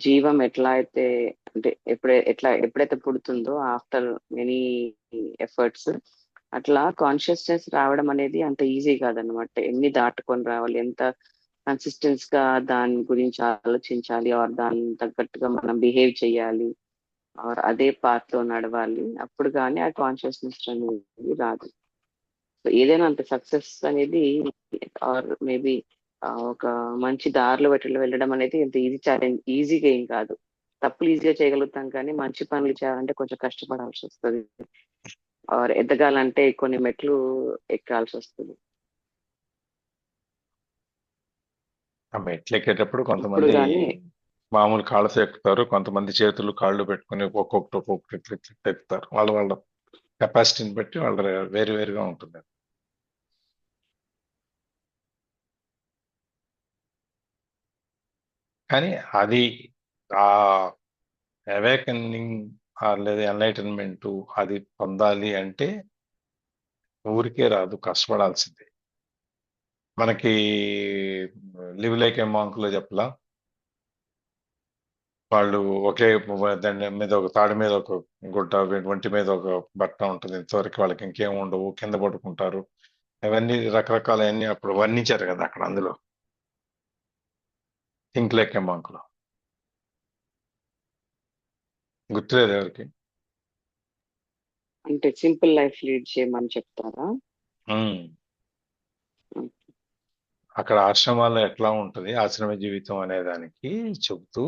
జీవం ఎట్లా అయితే, అంటే ఎప్పుడైతే పుడుతుందో ఆఫ్టర్ మెనీ ఎఫర్ట్స్, అట్లా కాన్షియస్నెస్ రావడం అనేది అంత ఈజీ కాదనమాట. ఎన్ని దాటుకొని రావాలి, ఎంత కన్సిస్టెన్స్ గా దాని గురించి ఆలోచించాలి, ఆర్ దాని తగ్గట్టుగా మనం బిహేవ్ చేయాలి, ఆర్ అదే పాత్ లో నడవాలి, అప్పుడు కానీ ఆ కాన్షియస్నెస్ అనేది రాదు. సో ఏదైనా అంత సక్సెస్ అనేది, ఆర్ మేబీ ఒక మంచి దారిలో వెళ్ళడం అనేది ఇంత ఈజీగా ఏం కాదు. తప్పులు ఈజీగా చేయగలుగుతాం, కానీ మంచి పనులు చేయాలంటే కొంచెం కష్టపడాల్సి వస్తుంది, ఆర్ ఎదగాలంటే కొన్ని మెట్లు ఎక్కాల్సి వస్తుంది. ఆ మెట్లు ఎక్కేటప్పుడు ఇప్పుడు కొంతమంది కానీ మామూలు కాళ్ళతో ఎక్కుతారు, కొంతమంది చేతులు కాళ్ళు పెట్టుకుని ఒక్కొక్కటి ఇట్లా ఎక్కుతారు. వాళ్ళ కెపాసిటీని బట్టి వాళ్ళ వేరుగా ఉంటుంది. కానీ అది ఆ అవేకనింగ్ లేదా ఎన్లైటన్మెంట్ అది పొందాలి అంటే ఊరికే రాదు, కష్టపడాల్సిందే. మనకి లివ్ లైక్ ఏ మాంక్లో చెప్పలా, వాళ్ళు ఒకే దాని మీద ఒక తాడి మీద ఒక గుడ్డ, ఒంటి మీద ఒక బట్ట ఉంటుంది, ఇంతవరకు వాళ్ళకి ఇంకేం ఉండవు, కింద పడుకుంటారు. అవన్నీ రకరకాలన్నీ అప్పుడు వర్ణించారు కదా అక్కడ, అందులో థింక్ లైక్ ఏ మాంక్లో. గుర్తులేదు ఎవరికి? అంటే సింపుల్ లైఫ్ లీడ్ చేయమని చెప్తారా? అక్కడ ఆశ్రమాల్లో ఎట్లా ఉంటుంది ఆశ్రమ జీవితం అనే దానికి చెబుతూ,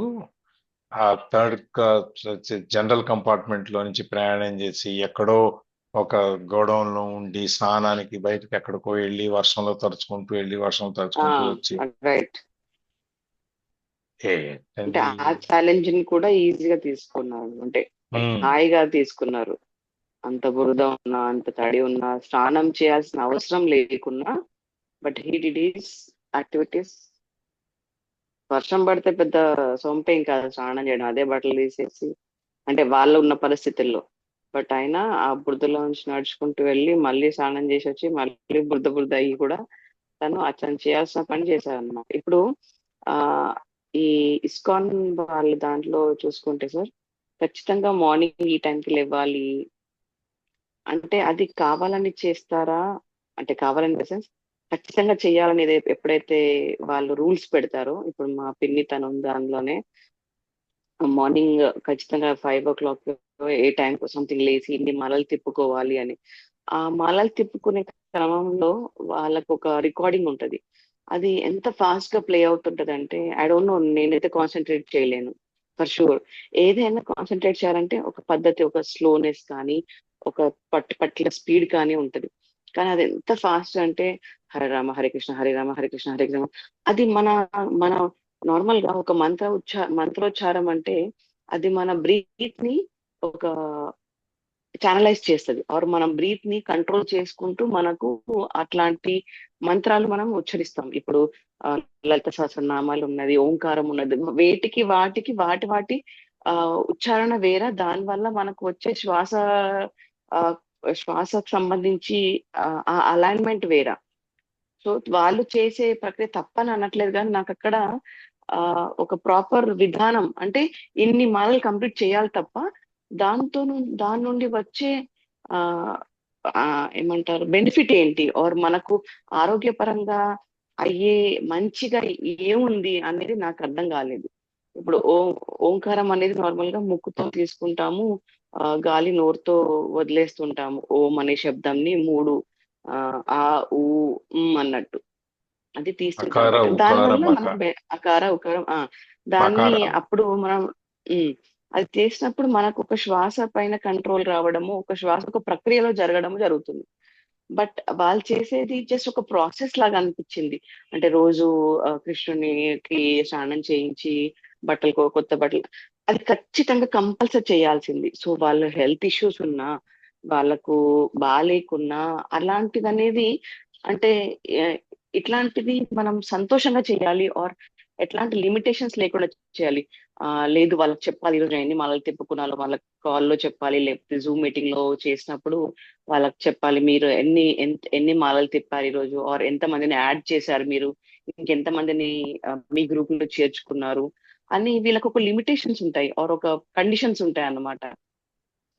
ఆ జనరల్ కంపార్ట్మెంట్ లో నుంచి ప్రయాణం చేసి ఎక్కడో ఒక గోడౌన్ లో ఉండి స్నానానికి బయటకు ఎక్కడికో వెళ్ళి వర్షంలో తడుచుకుంటూ వచ్చి రైట్. అంటే ఆ ఛాలెంజ్ ని కూడా ఈజీగా తీసుకున్నారు, అంటే హాయిగా తీసుకున్నారు. అంత బురద ఉన్నా, అంత తడి ఉన్నా, స్నానం చేయాల్సిన అవసరం లేకున్నా, but he did his activities. వర్షం పడితే పెద్ద సొంపేం కాదు స్నానం చేయడం, అదే బట్టలు తీసేసి, అంటే వాళ్ళు ఉన్న పరిస్థితుల్లో. బట్ అయినా ఆ బురదలో నుంచి నడుచుకుంటూ వెళ్ళి మళ్ళీ స్నానం చేసి వచ్చి మళ్ళీ బురద అయ్యి కూడా అతను చేయాల్సిన పని చేశారు అన్నమాట. ఇప్పుడు ఆ ఈ ఇస్కాన్ వాళ్ళ దాంట్లో చూసుకుంటే సార్, ఖచ్చితంగా మార్నింగ్ ఈ టైంకి లేవాలి అంటే అది కావాలని చేస్తారా? అంటే కావాలని సెన్స్ ఖచ్చితంగా చేయాలని ఎప్పుడైతే వాళ్ళు రూల్స్ పెడతారో, ఇప్పుడు మా పిన్ని తను దానిలోనే మార్నింగ్ ఖచ్చితంగా 5 o'clock ఏ టైం సంథింగ్ లేచి ఇన్ని మాలలు తిప్పుకోవాలి అని. ఆ మాలలు తిప్పుకునే క్రమంలో వాళ్ళకు ఒక రికార్డింగ్ ఉంటది. అది ఎంత ఫాస్ట్ గా ప్లే అవుతుంటది అంటే, ఐ డోంట్ నో, నేనైతే కాన్సన్ట్రేట్ చేయలేను ఫర్ షూర్. ఏదైనా కాన్సన్ట్రేట్ చేయాలంటే ఒక పద్ధతి, ఒక స్లోనెస్ కానీ, ఒక పట్టిన స్పీడ్ కానీ ఉంటది. కానీ అది ఎంత ఫాస్ట్ అంటే హరే రామ హరే కృష్ణ హరే రామ హరే కృష్ణ హరే కృష్ణ, అది మన మన నార్మల్ గా ఒక మంత్రోచ్చారం అంటే అది మన బ్రీత్ ని ఒక ఛానలైజ్ చేస్తుంది, ఆర్ మనం బ్రీత్ ని కంట్రోల్ చేసుకుంటూ మనకు అట్లాంటి మంత్రాలు మనం ఉచ్చరిస్తాం. ఇప్పుడు లలిత సహస్రనామాలు ఉన్నది, ఓంకారం ఉన్నది, వేటికి వాటికి వాటి ఆ ఉచ్చారణ వేరే, దాని వల్ల మనకు వచ్చే ఆ శ్వాసకు సంబంధించి ఆ అలైన్మెంట్ వేరా. సో వాళ్ళు చేసే ప్రక్రియ తప్పని అనట్లేదు, కానీ నాకు అక్కడ ఒక ప్రాపర్ విధానం అంటే ఇన్ని మాలలు కంప్లీట్ చేయాలి తప్ప దాని నుండి వచ్చే ఆ ఆ, ఏమంటారు బెనిఫిట్ ఏంటి, ఆర్ మనకు ఆరోగ్యపరంగా అయ్యే మంచిగా ఏముంది అనేది నాకు అర్థం కాలేదు. ఇప్పుడు ఓంకారం అనేది నార్మల్ గా ముక్కుతో తీసుకుంటాము, గాలి నోరుతో వదిలేస్తుంటాము. ఓం అనే శబ్దంని 3 ఆ ఊ అన్నట్టు అది తీస్తుంటాం అకార అనమాట. ఉకార దానివల్ల మక మనకు అకార ఉకారం దాన్ని మకారాలు. అప్పుడు మనం అది చేసినప్పుడు మనకు ఒక శ్వాస పైన కంట్రోల్ రావడము, ఒక శ్వాస ఒక ప్రక్రియలో జరగడము జరుగుతుంది. బట్ వాళ్ళు చేసేది జస్ట్ ఒక ప్రాసెస్ లాగా అనిపించింది. అంటే రోజు కృష్ణునికి స్నానం చేయించి కొత్త బట్టలు, అది ఖచ్చితంగా కంపల్సరీ చేయాల్సింది. సో వాళ్ళ హెల్త్ ఇష్యూస్ ఉన్నా, వాళ్ళకు బాగాలేకున్నా, అలాంటిది అనేది అంటే ఇట్లాంటిది మనం సంతోషంగా చేయాలి, ఆర్ ఎట్లాంటి లిమిటేషన్స్ లేకుండా చేయాలి. లేదు వాళ్ళకి చెప్పాలి ఈరోజు ఎన్ని మాలలు తిప్పుకున్నాలో వాళ్ళకి కాల్లో చెప్పాలి, లేకపోతే జూమ్ మీటింగ్ లో చేసినప్పుడు వాళ్ళకి చెప్పాలి మీరు ఎన్ని మాలలు తిప్పారు ఈ రోజు, ఆర్ ఎంత మందిని యాడ్ చేశారు మీరు, ఇంకెంత మందిని మీ గ్రూప్ లో చేర్చుకున్నారు అని వీళ్ళకి ఒక లిమిటేషన్స్ ఉంటాయి, ఆర్ ఒక కండిషన్స్ ఉంటాయి అన్నమాట.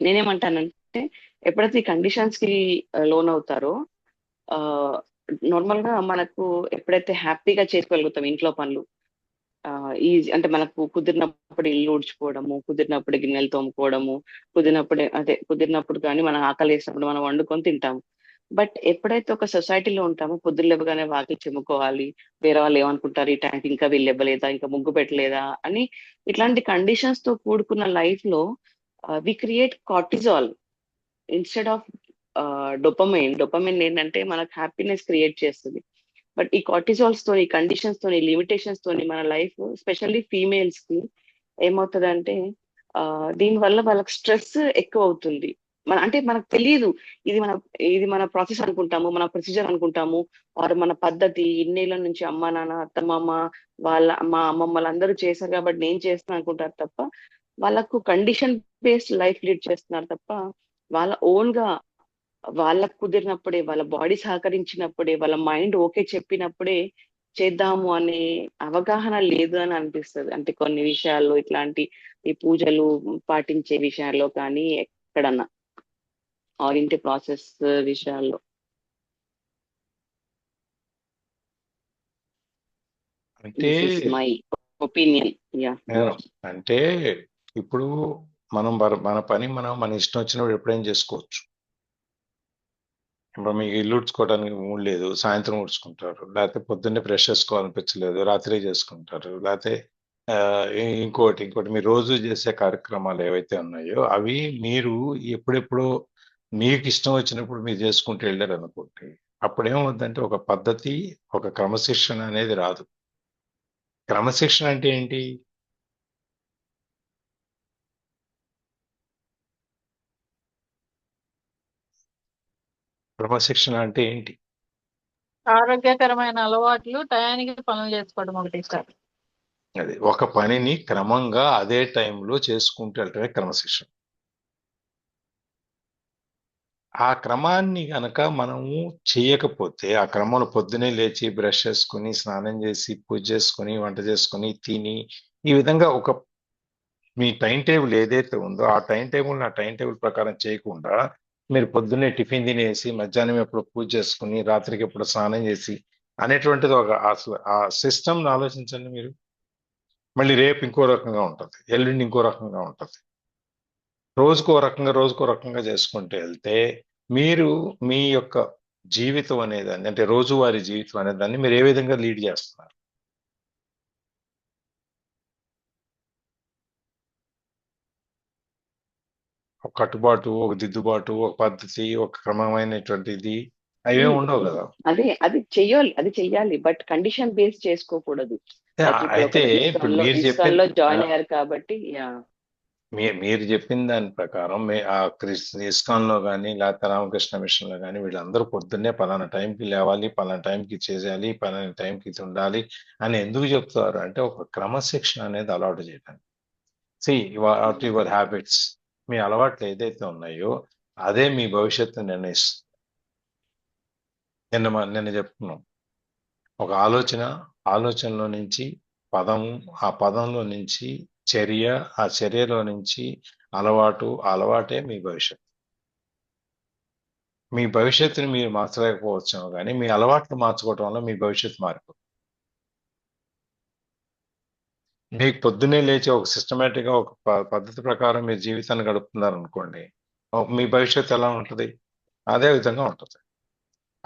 నేనేమంటానంటే ఎప్పుడైతే ఈ కండిషన్స్ కి లోన్ అవుతారో నార్మల్ గా మనకు ఎప్పుడైతే హ్యాపీగా చేసుకోగలుగుతాం ఇంట్లో పనులు, ఈజీ అంటే మనకు కుదిరినప్పుడు ఇల్లు ఊడ్చుకోవడము, కుదిరినప్పుడు గిన్నెలు తోముకోవడము, కుదిరినప్పుడు కానీ మనం ఆకలి వేసినప్పుడు మనం వండుకొని తింటాము. బట్ ఎప్పుడైతే ఒక సొసైటీలో ఉంటామో పొద్దున్న లేవగానే వాకిలి చిమ్ముకోవాలి, వేరే వాళ్ళు ఏమనుకుంటారు, ఈ టైంకి ఇంకా వీళ్ళు ఇవ్వలేదా, ఇంకా ముగ్గు పెట్టలేదా అని ఇట్లాంటి కండిషన్స్ తో కూడుకున్న లైఫ్ లో we create cortisol instead of dopamine ఏంటంటే మనకు హ్యాపీనెస్ క్రియేట్ చేస్తుంది. బట్ ఈ కార్టిజాల్స్ తోని, కండిషన్స్ తోని, లిమిటేషన్స్ తోని మన లైఫ్ స్పెషల్లీ ఫీమేల్స్ కి ఏమవుతుందంటే దీని వల్ల వాళ్ళకి స్ట్రెస్ ఎక్కువ అవుతుంది. అంటే మనకు తెలియదు, ఇది మన ప్రాసెస్ అనుకుంటాము, మన ప్రొసీజర్ అనుకుంటాము, ఆర్ మన పద్ధతి ఇన్నేళ్ల నుంచి అమ్మ నాన్న అత్తమామ మా అమ్మమ్మలు అందరూ చేశారు కాబట్టి నేను చేస్తాను అనుకుంటారు తప్ప, వాళ్ళకు కండిషన్ బేస్డ్ లైఫ్ లీడ్ చేస్తున్నారు తప్ప వాళ్ళ ఓన్ గా వాళ్ళకు కుదిరినప్పుడే, వాళ్ళ బాడీ సహకరించినప్పుడే, వాళ్ళ మైండ్ ఓకే చెప్పినప్పుడే చేద్దాము అనే అవగాహన లేదు అని అనిపిస్తుంది. అంటే కొన్ని విషయాల్లో ఇట్లాంటి ఈ పూజలు పాటించే విషయాల్లో కానీ ఎక్కడన్నా ఆర్ ఇంటి ప్రాసెస్ విషయాల్లో. అంటే this is my opinion. Yeah అంటే ఇప్పుడు మన పని మన ఇష్టం వచ్చినప్పుడు ఎప్పుడైనా చేసుకోవచ్చు. ఇప్పుడు మీకు ఇల్లు ఉడ్చుకోవడానికి మూడు లేదు, సాయంత్రం ఉడ్చుకుంటారు, లేకపోతే పొద్దున్నే బ్రష్ చేసుకోవాలనిపించలేదు రాత్రి చేసుకుంటారు, లేకపోతే ఇంకోటి మీరు రోజు చేసే కార్యక్రమాలు ఏవైతే ఉన్నాయో అవి మీరు ఎప్పుడెప్పుడో మీకు ఇష్టం వచ్చినప్పుడు మీరు చేసుకుంటూ వెళ్ళారు అనుకోండి, అప్పుడేమవుద్దంటే ఒక పద్ధతి, ఒక క్రమశిక్షణ అనేది రాదు. క్రమశిక్షణ అంటే ఏంటి? క్రమశిక్షణ అంటే ఏంటి? ఆరోగ్యకరమైన అలవాట్లు, టయానికి పనులు చేసుకోవడం ఒకటి సార్. అది ఒక పనిని క్రమంగా అదే టైంలో చేసుకుంటూ వెళ్ళటమే క్రమశిక్షణ. ఆ క్రమాన్ని గనక మనము చేయకపోతే, ఆ క్రమంలో పొద్దునే లేచి బ్రష్ చేసుకుని, స్నానం చేసి, పూజ చేసుకుని, వంట చేసుకుని, తిని, ఈ విధంగా మీ టైం టేబుల్ ఏదైతే ఉందో ఆ టైం టేబుల్ ప్రకారం చేయకుండా మీరు పొద్దున్నే టిఫిన్ తినేసి, మధ్యాహ్నం ఎప్పుడు పూజ చేసుకుని, రాత్రికి ఎప్పుడు స్నానం చేసి అనేటువంటిది అసలు ఆ సిస్టమ్ ఆలోచించండి మీరు. మళ్ళీ రేపు ఇంకో రకంగా ఉంటుంది, ఎల్లుండి ఇంకో రకంగా ఉంటుంది, రోజుకో రకంగా చేసుకుంటూ వెళ్తే మీరు మీ యొక్క జీవితం అనేదాన్ని, అంటే రోజువారీ జీవితం అనేదాన్ని మీరు ఏ విధంగా లీడ్ చేస్తున్నారు? ఒక కట్టుబాటు, ఒక దిద్దుబాటు, ఒక పద్ధతి, ఒక క్రమమైనటువంటిది అవే ఉండవు కదా. అది చెయ్యాలి, బట్ కండిషన్ బేస్ చేసుకోకూడదు. లైక్ ఇప్పుడు అయితే ఒకరు ఇప్పుడు ఇస్కాన్ లో మీరు ఇస్కాన్ లో చెప్పిన జాయిన్ అయ్యారు కాబట్టి మీరు చెప్పిన దాని ప్రకారం ఆ ఇస్కాన్ లో కానీ లేకపోతే రామకృష్ణ మిషన్ లో కానీ వీళ్ళందరూ పొద్దున్నే పలానా టైంకి లేవాలి, పలానా టైంకి చేయాలి, పలానా టైంకి ఇది ఉండాలి అని ఎందుకు చెప్తారు అంటే ఒక క్రమశిక్షణ అనేది అలవాటు చేయడానికి. వాట్ యువర్ హ్యాబిట్స్, మీ అలవాట్లు ఏదైతే ఉన్నాయో అదే మీ భవిష్యత్తు నిర్ణయిస్తుంది. నిన్న చెప్తున్నాం, ఒక ఆలోచనలో నుంచి పదము, ఆ పదంలో నుంచి చర్య, ఆ చర్యలో నుంచి అలవాటే మీ భవిష్యత్తు. మీ భవిష్యత్తుని మీరు మార్చలేకపోవచ్చాము కానీ మీ అలవాట్లు మార్చుకోవటం వల్ల మీ భవిష్యత్తు మారిపోతుంది. మీకు పొద్దున్నే లేచి ఒక సిస్టమేటిక్గా ఒక పద్ధతి ప్రకారం మీరు జీవితాన్ని గడుపుతున్నారు అనుకోండి, మీ భవిష్యత్తు ఎలా ఉంటుంది? అదే విధంగా ఉంటుంది.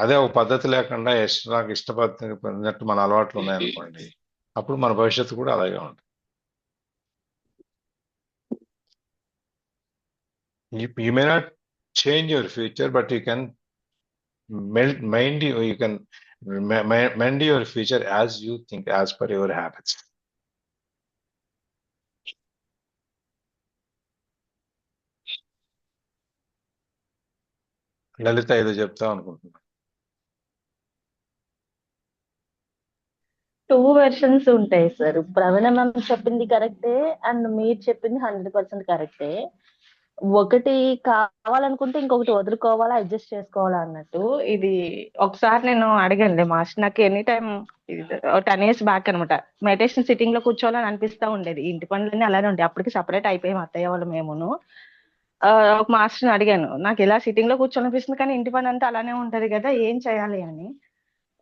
అదే ఒక పద్ధతి లేకుండా నాకు ఇష్టపద్ధతి పొందినట్టు మన అలవాట్లు ఉన్నాయనుకోండి, అప్పుడు మన భవిష్యత్తు కూడా అలాగే ఉంటుంది. You may not change your future, but you can mend your future as you think, as per your habits. లలిత ఏదో చెప్తాం అనుకుంటున్నా. 2 వెర్షన్స్ ఉంటాయి సార్. ప్రవీణ మ్యామ్ చెప్పింది కరెక్టే అండ్ మీరు చెప్పింది 100% కరెక్టే. ఒకటి కావాలనుకుంటే ఇంకొకటి వదులుకోవాలా, అడ్జస్ట్ చేసుకోవాలా అన్నట్టు. ఇది ఒకసారి నేను అడిగానులే మాస్టర్, నాకు ఎనీ టైం 10 years బ్యాక్ అనమాట, మెడిటేషన్ సిట్టింగ్ లో కూర్చోవాలని అనిపిస్తా ఉండేది. ఇంటి పనులన్నీ అలానే ఉంటాయి. అప్పటికి సపరేట్ అయిపోయాం అత్తయ్య వాళ్ళు మేమును. ఒక మాస్టర్ని అడిగాను, నాకు ఇలా సిట్టింగ్ లో కూర్చోనిపిస్తుంది కానీ ఇంటి పని అంతా అలానే ఉంటది కదా, ఏం చేయాలి అని.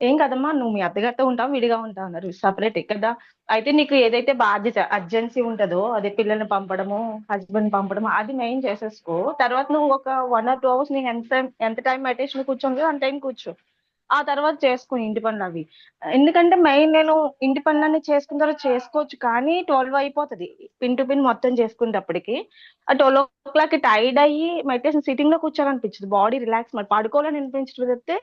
ఏం కదమ్మా, నువ్వు మీ అత్తగారితో ఉంటావు, విడిగా ఉంటావు అన్నారు. సపరేట్ కదా, అయితే నీకు ఏదైతే బాధ్యత అర్జెన్సీ ఉంటుందో, అదే పిల్లల్ని పంపడము, హస్బెండ్ పంపడము, అది మెయిన్ చేసేసుకో. తర్వాత నువ్వు ఒక 1 or 2 hours నీకు ఎంత టైం మెడిటేషన్ కూర్చోండి అంత టైం కూర్చో. ఆ తర్వాత చేసుకో ఇంటి పనులు అవి. ఎందుకంటే మెయిన్ నేను ఇంటి పనులన్నీ చేసుకున్న తర్వాత చేసుకోవచ్చు, కానీ 12 అయిపోతుంది పిన్ టు పిన్ మొత్తం చేసుకునేటప్పటికి. ఆ 12 o'clock టైర్డ్ అయ్యి మెడిటేషన్ సిట్టింగ్ లో కూర్చోాలనిపించదు, బాడీ రిలాక్స్, మరి పడుకోవాలని అనిపించకపోతే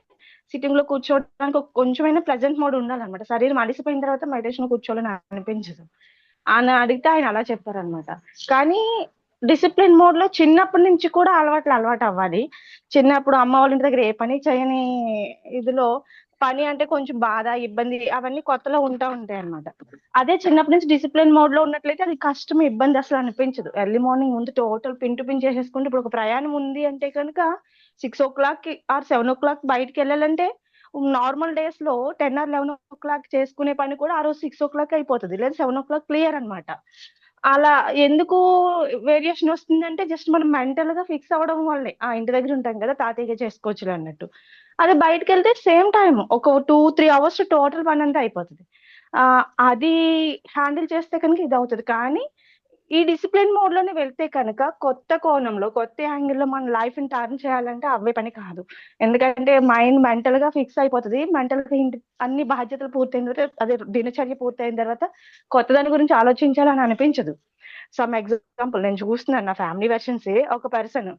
సిట్టింగ్ లో కూర్చోవడానికి కొంచెమైనా ప్లెజెంట్ మోడ్ ఉండాలన్నమాట. శరీరం అలిసిపోయిన తర్వాత మెడిటేషన్ కూర్చోవాలని అనిపించదు అని అడిగితే ఆయన అలా చెప్పారనమాట. కానీ డిసిప్లిన్ మోడ్ లో చిన్నప్పటి నుంచి కూడా అలవాటు అవ్వాలి. చిన్నప్పుడు అమ్మ వాళ్ళ ఇంటి దగ్గర ఏ పని చేయని ఇదిలో పని అంటే కొంచెం బాధ, ఇబ్బంది అవన్నీ కొత్తలో ఉంటాయి అనమాట. అదే చిన్నప్పటి నుంచి డిసిప్లిన్ మోడ్ లో ఉన్నట్లయితే అది కష్టం, ఇబ్బంది అసలు అనిపించదు. ఎర్లీ మార్నింగ్ ముందు టోటల్ పిన్ టు పిన్ చేసేసుకుంటే, ఇప్పుడు ఒక ప్రయాణం ఉంది అంటే కనుక 6 o'clock or 7 o'clock బయటకు వెళ్ళాలంటే నార్మల్ డేస్ లో 10 or 11 o'clock చేసుకునే పని కూడా ఆ రోజు 6 o'clock అయిపోతుంది, లేదా 7 o'clock క్లియర్ అనమాట. అలా ఎందుకు వేరియేషన్ వస్తుందంటే జస్ట్ మనం మెంటల్ గా ఫిక్స్ అవ్వడం వల్లే. ఇంటి దగ్గర ఉంటాం కదా, తాతయ్యగా చేసుకోవచ్చు అన్నట్టు. అదే బయటకు వెళ్తే సేమ్ టైం ఒక 2-3 hours టోటల్ పని అంతా అయిపోతుంది. అది హ్యాండిల్ చేస్తే కనుక ఇది అవుతుంది. కానీ ఈ డిసిప్లిన్ మోడ్ లోనే వెళ్తే కనుక కొత్త కోణంలో, కొత్త యాంగిల్లో మన లైఫ్ ని టర్న్ చేయాలంటే అవే పని కాదు. ఎందుకంటే మైండ్ మెంటల్ గా ఫిక్స్ అయిపోతుంది. మెంటల్ గా అన్ని బాధ్యతలు పూర్తయిన తర్వాత, అదే దినచర్య పూర్తయిన తర్వాత కొత్త దాని గురించి ఆలోచించాలని అనిపించదు. సమ్ ఎగ్జాంపుల్ నేను చూస్తున్నాను నా ఫ్యామిలీ వెర్షన్స్. ఒక పర్సన్,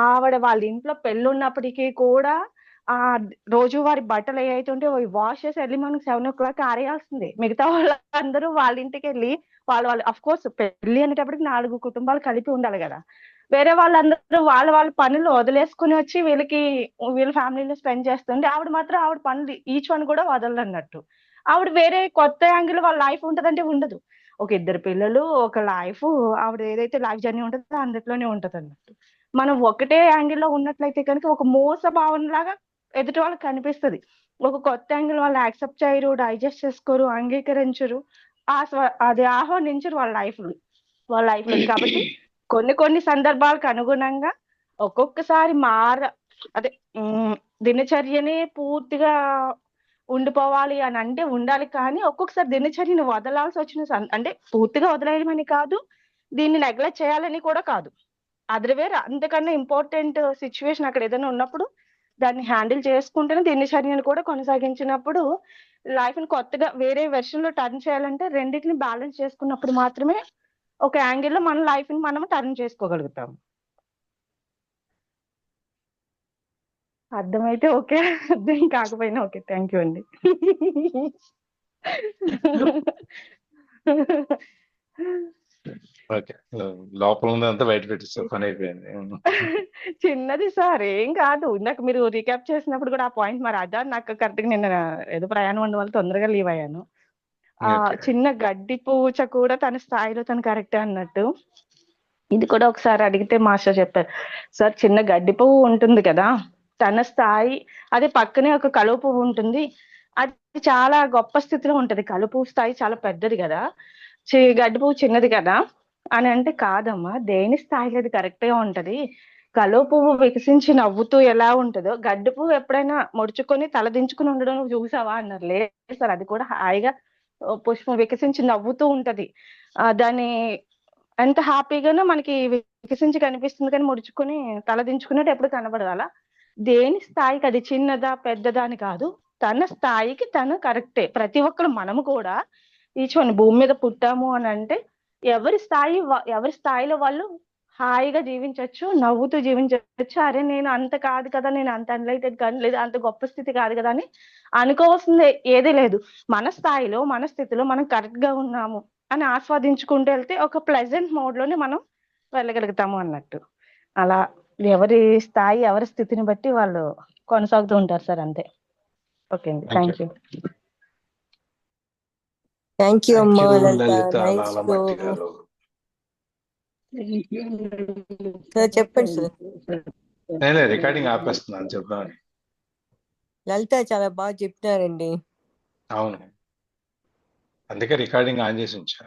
ఆవిడ వాళ్ళ ఇంట్లో పెళ్ళి ఉన్నప్పటికీ కూడా ఆ రోజువారి బట్టలు ఏవైతే ఉంటే వాష్ చేసి ఎర్లీ మార్నింగ్ 7 o'clock ఆరేయాల్సిందే. మిగతా వాళ్ళందరూ వాళ్ళ ఇంటికి వెళ్ళి వాళ్ళు అఫ్ కోర్స్ పెళ్లి అనేటప్పటికి 4 కుటుంబాలు కలిపి ఉండాలి కదా, వేరే వాళ్ళందరూ వాళ్ళ పనులు వదిలేసుకుని వచ్చి వీళ్ళ ఫ్యామిలీలో స్పెండ్ చేస్తుంటే, ఆవిడ మాత్రం ఆవిడ పనులు ఈచ్ వన్ కూడా వదలన్నట్టు. ఆవిడ వేరే కొత్త యాంగిల్ వాళ్ళ లైఫ్ ఉంటదంటే ఉండదు. ఒక 2 పిల్లలు, ఒక లైఫ్, ఆవిడ ఏదైతే లైఫ్ జర్నీ ఉంటుందో అందులోనే ఉంటది అన్నట్టు. మనం ఒకటే యాంగిల్లో ఉన్నట్లయితే కనుక ఒక మోస భావన లాగా ఎదుటి వాళ్ళకి కనిపిస్తుంది. ఒక కొత్త యాంగిల్ వాళ్ళు యాక్సెప్ట్ చేయరు, డైజెస్ట్ చేసుకోరు, అంగీకరించరు, అది ఆహ్వానించరు వాళ్ళ లైఫ్ లో. కాబట్టి కొన్ని సందర్భాలకు అనుగుణంగా ఒక్కొక్కసారి అదే దినచర్యని పూర్తిగా ఉండిపోవాలి అని అంటే ఉండాలి. కానీ ఒక్కొక్కసారి దినచర్యని వదలాల్సి వచ్చిన అంటే పూర్తిగా వదిలేయమని కాదు, దీన్ని నెగ్లెక్ట్ చేయాలని కూడా కాదు. వేరే అంతకన్నా ఇంపార్టెంట్ సిచ్యువేషన్ అక్కడ ఏదైనా ఉన్నప్పుడు దాన్ని హ్యాండిల్ చేసుకుంటేనే దినచర్యను కూడా కొనసాగించినప్పుడు లైఫ్ ని కొత్తగా వేరే వెర్షన్ లో టర్న్ చేయాలంటే రెండింటిని బ్యాలెన్స్ చేసుకున్నప్పుడు మాత్రమే ఒక యాంగిల్లో మన లైఫ్ ని మనం టర్న్ చేసుకోగలుగుతాం. అర్థమైతే ఓకే, అర్థం కాకపోయినా ఓకే. థ్యాంక్ యూ అండి. ఓకే. లోపల ఉందంతా బయట పెట్టేస్తే పని అయిపోయింది. చిన్నది సార్, ఏం కాదు. ఇందాక మీరు రీక్యాప్ చేసినప్పుడు కూడా ఆ పాయింట్ మరి అదా నాకు కరెక్ట్ గా నిన్న ఏదో ప్రయాణం ఉండడం వల్ల తొందరగా లీవ్ అయ్యాను. ఓకే. చిన్న గడ్డి పూచ కూడా తన స్థాయిలో తను కరెక్టే అన్నట్టు. ఇది కూడా ఒకసారి అడిగితే మాస్టర్ చెప్పారు, సార్ చిన్న గడ్డి పువ్వు ఉంటుంది కదా, తన స్థాయి, అదే పక్కనే ఒక కలువ పువ్వు ఉంటుంది, అది చాలా గొప్ప స్థితిలో ఉంటది. కలువ పువ్వు స్థాయి చాలా పెద్దది కదా, గడ్డి పువ్వు చిన్నది కదా అని అంటే, కాదమ్మా దేని స్థాయిలో అది కరెక్టే ఉంటది. కలువ పువ్వు వికసించి నవ్వుతూ ఎలా ఉంటుందో, గడ్డి పువ్వు ఎప్పుడైనా ముడుచుకొని తలదించుకుని ఉండడం నువ్వు చూసావా అన్నారు. లేదు సార్, అది కూడా హాయిగా పుష్పం వికసించి నవ్వుతూ ఉంటది. దాని ఎంత హ్యాపీగానో మనకి వికసించి కనిపిస్తుంది, కానీ ముడుచుకొని తలదించుకున్నట్టు ఎప్పుడు కనబడదు. అలా దేని స్థాయికి అది చిన్నదా పెద్దదా అని కాదు, తన స్థాయికి తను కరెక్టే. ప్రతి ఒక్కరు మనము కూడా ఈచోని భూమి మీద పుట్టాము అని అంటే ఎవరి స్థాయిలో వాళ్ళు హాయిగా జీవించవచ్చు, నవ్వుతూ జీవించవచ్చు. అరే నేను అంత కాదు కదా, నేను అంత అన్లైటెడ్ కానీ లేదు, అంత గొప్ప స్థితి కాదు కదా అని అనుకోవాల్సింది ఏదీ లేదు. మన స్థాయిలో మన స్థితిలో మనం కరెక్ట్ గా ఉన్నాము అని ఆస్వాదించుకుంటూ వెళ్తే ఒక ప్లెజెంట్ మోడ్ లోనే మనం వెళ్ళగలుగుతాము అన్నట్టు. అలా ఎవరి స్థాయి ఎవరి స్థితిని బట్టి వాళ్ళు కొనసాగుతూ ఉంటారు సార్, అంతే. ఓకే అండి, Thank thank you. Thank you thank అమ్మా you Lalitha, Lalitha nice flow. Lalamatti గారు. సార్ చెప్పండి సార్. నేనే రికార్డింగ్ ఆపేస్తున్నాను చెప్దామని. లలిత చాలా బాగా చెప్పినారండి. అవును, అందుకే రికార్డింగ్ ఆన్ చేసి ఉంచా.